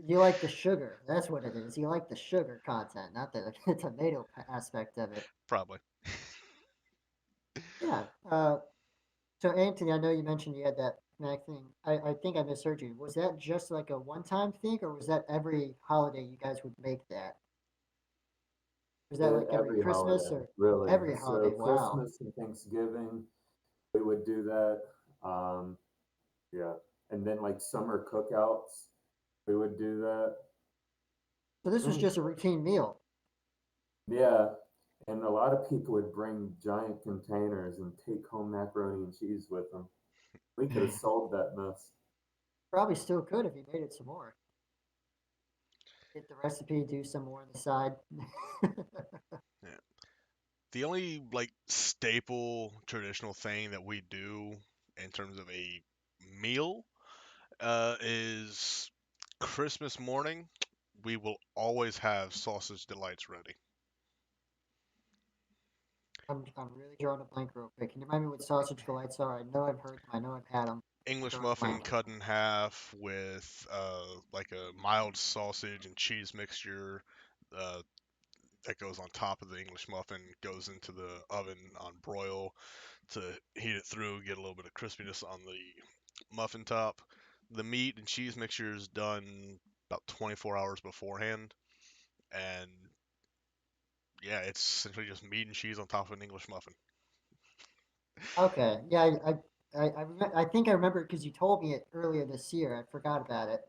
You like the sugar. That's what it is. You like the sugar content, not the tomato aspect of it. Probably. Yeah. So Anthony, I know you mentioned you had that Mac thing. I think I misheard you. Was that just like a one-time thing, or was that every holiday you guys would make that? Was that like every Every Christmas holiday, or really. every So holiday? Wow. Christmas and Thanksgiving, we would do that. Um, yeah. And then like summer cookouts, we would do that. So this was Mm. just a routine meal. Yeah. And a lot of people would bring giant containers and take home macaroni and cheese with them. We could have sold that mess. Probably still could if you made it some more. Get the recipe, do some more on the side. Yeah. The only like staple traditional thing that we do in terms of a meal is Christmas morning. We will always have sausage delights ready. I'm really drawing a blank real quick. Can you remind me what sausage delights are? I know I've heard them. I know I've had them. English Drawing a muffin blank. cut in half with like a mild sausage and cheese mixture uh, that goes on top of the English muffin, goes into the oven on broil to heat it through, get a little bit of crispiness on the muffin top. The meat and cheese mixture is done about 24 hours beforehand, and yeah, it's essentially just meat and cheese on top of an English muffin. Okay. Yeah, I think I remember because you told me it earlier this year. I forgot about it.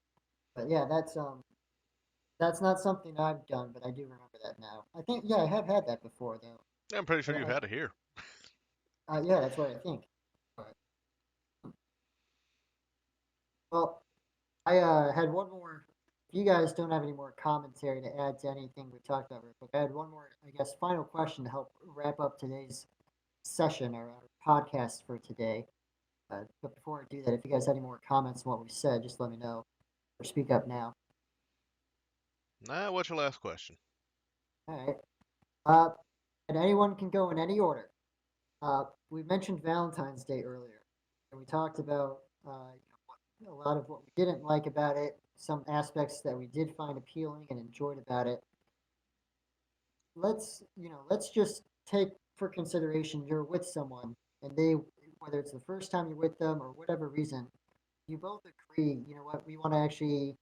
But yeah, that's not something I've done, but I do remember that now. I think yeah, I have had that before though. Yeah, I'm pretty sure But you've had it here. yeah, that's what I think. But, well, I had one more. If you guys don't have any more commentary to add to anything we talked about real quick, I had one more, I guess, final question to help wrap up today's session or our podcast for today. But before I do that, if you guys had any more comments on what we said, just let me know or speak up now. Nah, what's your last question? All right. Uh, and anyone can go in any order. We mentioned Valentine's Day earlier, and we talked about a lot of what we didn't like about it, some aspects that we did find appealing and enjoyed about it. Let's just take for consideration you're with someone, and they, whether it's the first time you're with them or whatever reason, you both agree, you know what, we want to actually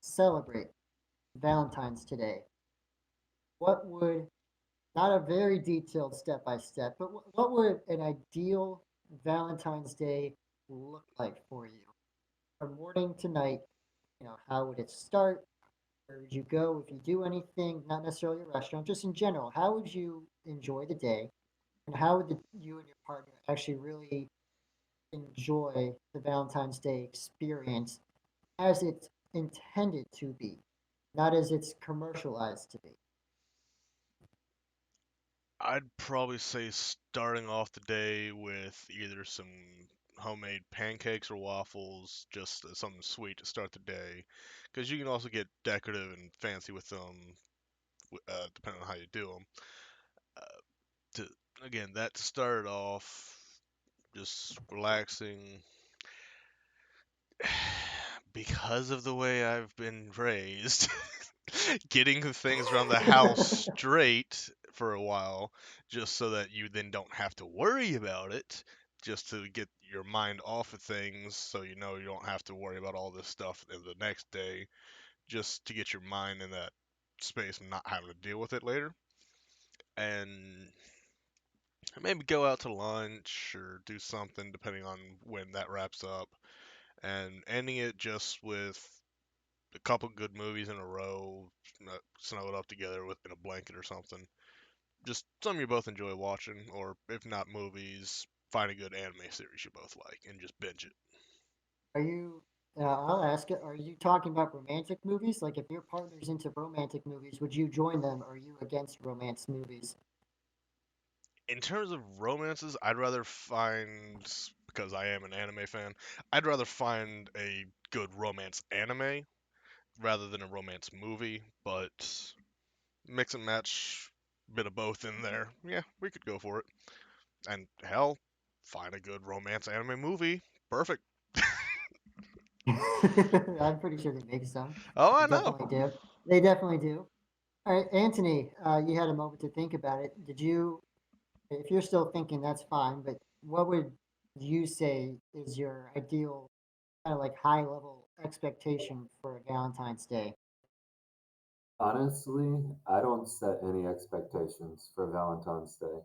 celebrate Valentine's today. What would, not a very detailed step by step, but what would an ideal Valentine's Day look like for you? From morning to night, how would it start? Where would you go if you do anything, not necessarily a restaurant, just in general? How would you enjoy the day? And how would you and your partner actually really enjoy the Valentine's Day experience as it's intended to be, not as it's commercialized to be? I'd probably say starting off the day with either some homemade pancakes or waffles, just something sweet to start the day. Because you can also get decorative and fancy with them, depending on how you do them. Uh, to again, that to start off, just relaxing. Because of the way I've been raised, getting the things around the house straight for a while, just so that you then don't have to worry about it, just to get your mind off of things, so you know you don't have to worry about all this stuff the next day, just to get your mind in that space and not having to deal with it later. And maybe go out to lunch or do something depending on when that wraps up, and ending it just with a couple good movies in a row, snuggled up together with in a blanket or something. Just something you both enjoy watching, or if not movies, find a good anime series you both like and just binge it. Are you, I'll ask it, are you talking about romantic movies? Like if your partner's into romantic movies, would you join them or are you against romance movies? In terms of romances, I'd rather find, because I am an anime fan, I'd rather find a good romance anime rather than a romance movie, but mix and match, bit of both in there. Yeah, we could go for it. And hell, find a good romance anime movie. Perfect. I'm pretty sure they make some. Oh, They I know. definitely do. They definitely do. All right, Anthony, you had a moment to think about it. Did you, if you're still thinking, that's fine, but what would you say is your ideal kind of like high level expectation for a Valentine's Day? Honestly, I don't set any expectations for Valentine's Day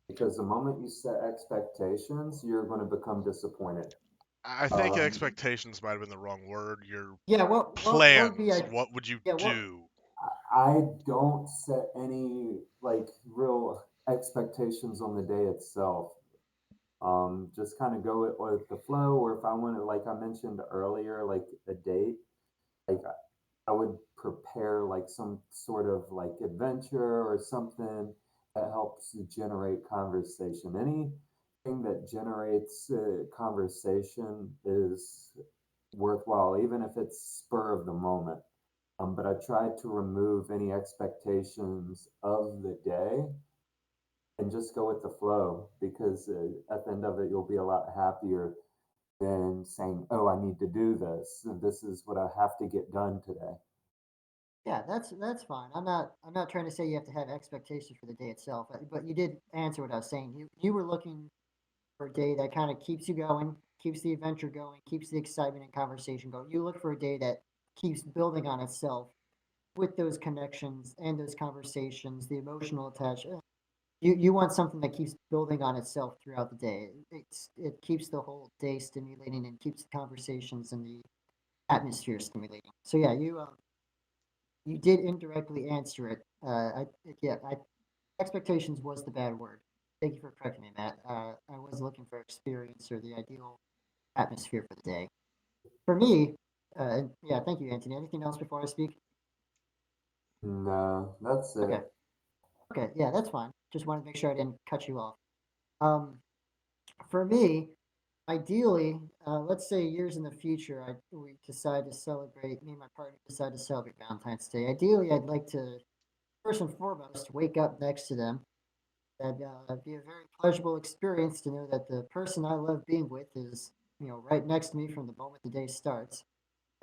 because the moment you set expectations, you're going to become disappointed. I think Um, expectations might have been the wrong word. Your Yeah, what would be plans. What would you yeah, what do? I don't set any like real expectations on the day itself. Just kind of go with the flow, or if I want to, like I mentioned earlier, like a date, like I would prepare like some sort of like adventure or something that helps generate conversation. Anything that generates conversation is worthwhile, even if it's spur of the moment. But I tried to remove any expectations of the day and just go with the flow because at the end of it, you'll be a lot happier than saying, "Oh, I need to do this, and this is what I have to get done today." Yeah, that's fine. I'm not trying to say you have to have expectations for the day itself, but you did answer what I was saying. You were looking for a day that kind of keeps you going, keeps the adventure going, keeps the excitement and conversation going. You look for a day that keeps building on itself with those connections and those conversations, the emotional attachment. You want something that keeps building on itself throughout the day. It keeps the whole day stimulating and keeps the conversations and the atmosphere stimulating. So yeah, you did indirectly answer it. Yeah, expectations was the bad word. Thank you for correcting me, Matt. I was looking for experience or the ideal atmosphere for the day. For me, yeah, thank you, Anthony. Anything else before I speak? No, that's Okay, it. okay, yeah, that's fine. Just wanted to make sure I didn't cut you off. Um, for me, ideally, let's say years in the future, we decide to celebrate. Me and my partner decide to celebrate Valentine's Day. Ideally, I'd like to first and foremost wake up next to them. That'd be a very pleasurable experience to know that the person I love being with is, right next to me from the moment the day starts,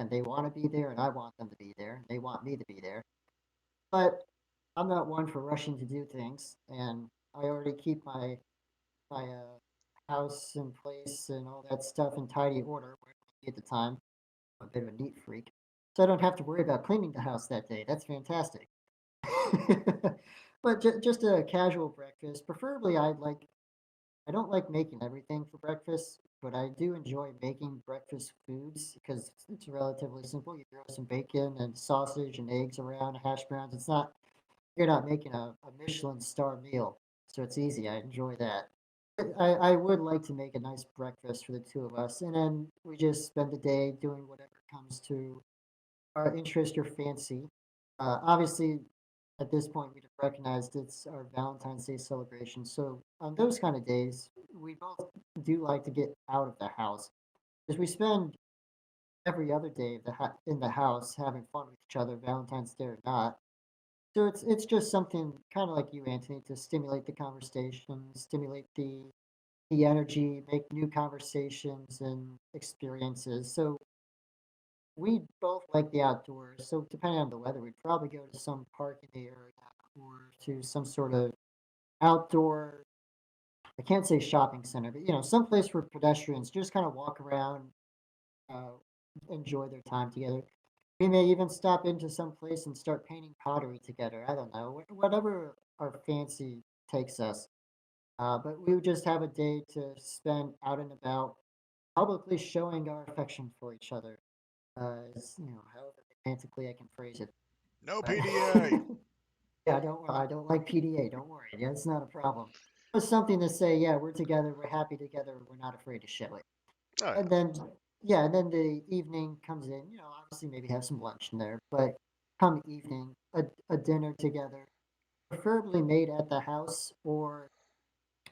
and they want to be there, and I want them to be there, and they want me to be there. But I'm not one for rushing to do things, and I already keep my house in place and all that stuff in tidy order at the time. I'm a bit of a neat freak, so I don't have to worry about cleaning the house that day. That's fantastic. But just a casual breakfast. Preferably, I don't like making everything for breakfast, but I do enjoy making breakfast foods because it's relatively simple. You throw some bacon and sausage and eggs around, hash browns. You're not making a Michelin star meal, so it's easy. I enjoy that. I would like to make a nice breakfast for the two of us, and then we just spend the day doing whatever comes to our interest or fancy. Obviously, at this point, we've recognized it's our Valentine's Day celebration. So on those kind of days, we both do like to get out of the house because we spend every other day in the house having fun with each other, Valentine's Day or not. So it's just something kind of like you, Anthony, to stimulate the conversation, stimulate the energy, make new conversations and experiences. So we both like the outdoors. So depending on the weather, we'd probably go to some park in the area or to some sort of outdoor. I can't say shopping center, but some place where pedestrians just kind of walk around, uh, enjoy their time together. We may even stop into some place and start painting pottery together. I don't know, whatever our fancy takes us. But we would just have a day to spend out and about, publicly showing our affection for each other. However romantically I can phrase it. No But PDA. yeah, I don't like PDA. Don't worry, yeah, it's not a problem. It's something to say. Yeah, we're together. We're happy together. We're not afraid to show it. Oh And yeah. then yeah, and then the evening comes in. Obviously maybe have some lunch in there, but come evening, a dinner together, preferably made at the house, or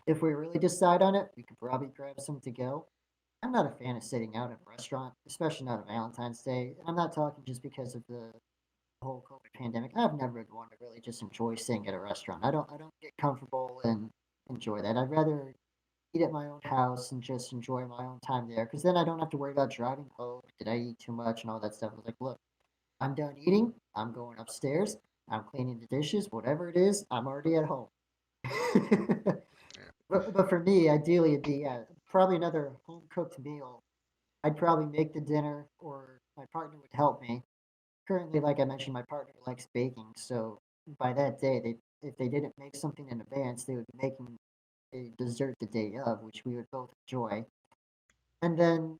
if we really decide on it, we could probably grab some to go. I'm not a fan of sitting out at a restaurant, especially not on Valentine's Day. I'm not talking just because of the whole COVID pandemic. I've never been one to really just enjoy sitting at a restaurant. I don't get comfortable and enjoy that. I'd rather eat at my own house and just enjoy my own time there. Because then I don't have to worry about driving home. Did I eat too much and all that stuff? I was like, look, I'm done eating. I'm going upstairs. I'm cleaning the dishes. Whatever it is, I'm already at home. Yeah. But for me, ideally, it'd be probably another home cooked meal. I'd probably make the dinner, or my partner would help me. Currently, like I mentioned, my partner likes baking, so by that day, if they didn't make something in advance, they would be making a dessert the day of, which we would both enjoy. And then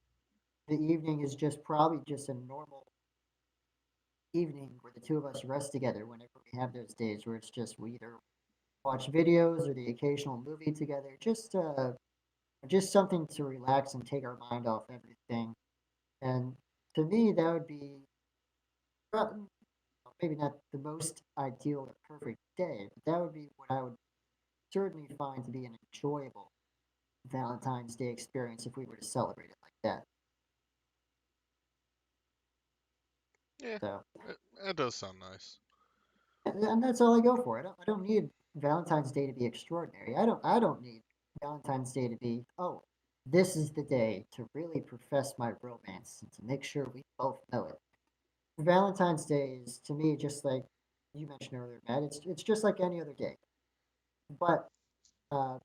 the evening is just probably just a normal evening where the two of us rest together whenever we have those days where it's just we either watch videos or the occasional movie together. Just something to relax and take our mind off everything. And to me, that would be prob- maybe not the most ideal or perfect day, but that would be what I would certainly find to be an enjoyable Valentine's Day experience if we were to celebrate it like that. Yeah. So, That does sound nice. and that's all I go for. I don't need Valentine's Day to be extraordinary. I don't need Valentine's Day to be, oh, this is the day to really profess my romance and to make sure we both know it. Valentine's Day is to me just like you mentioned earlier, Matt. It's just like any other day, but uh,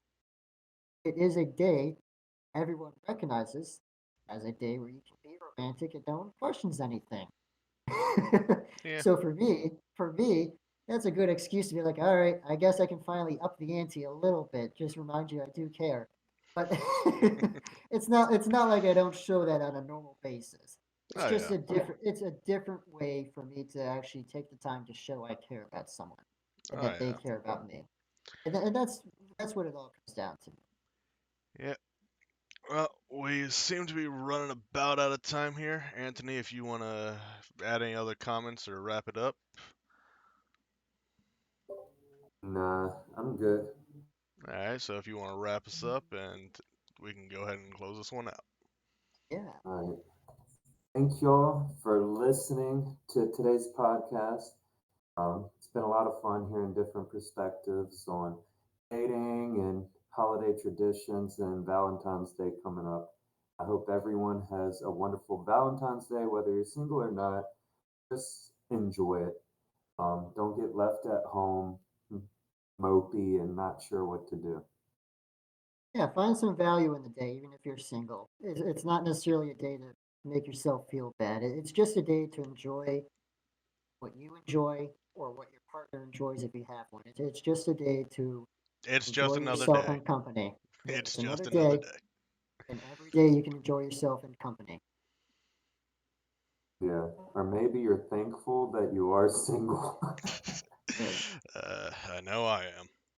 it is a day everyone recognizes as a day where you can be romantic and no one questions anything. Yeah. So for me, that's a good excuse to be like, all right, I guess I can finally up the ante a little bit. Just remind you I do care. But it's not like I don't show that on a normal basis. It's Oh just yeah. a different way for me to actually take the time to show I care about someone and Oh that they yeah. care about me. And that's what it all comes down to. Yeah. Well, we seem to be running about out of time here. Anthony, if you want to add any other comments or wrap it up. Nah, I'm good. All right, so if you want to wrap us up and we can go ahead and close this one out. Yeah. All right. Thank y'all for listening to today's podcast. It's been a lot of fun hearing different perspectives on dating and holiday traditions and Valentine's Day coming up. I hope everyone has a wonderful Valentine's Day, whether you're single or not. Just enjoy it. Don't get left at home mopey and not sure what to do. Yeah, find some value in the day, even if you're single. It's not necessarily a day to make yourself feel bad. It's just a day to enjoy what you enjoy or what your partner enjoys if you have one. It's just a day to It's just enjoy another yourself day. in company. Yeah, It's it's another just another day, day. and every day you can enjoy yourself in company. Yeah. Or maybe you're thankful that you are single. Yeah. I know I am.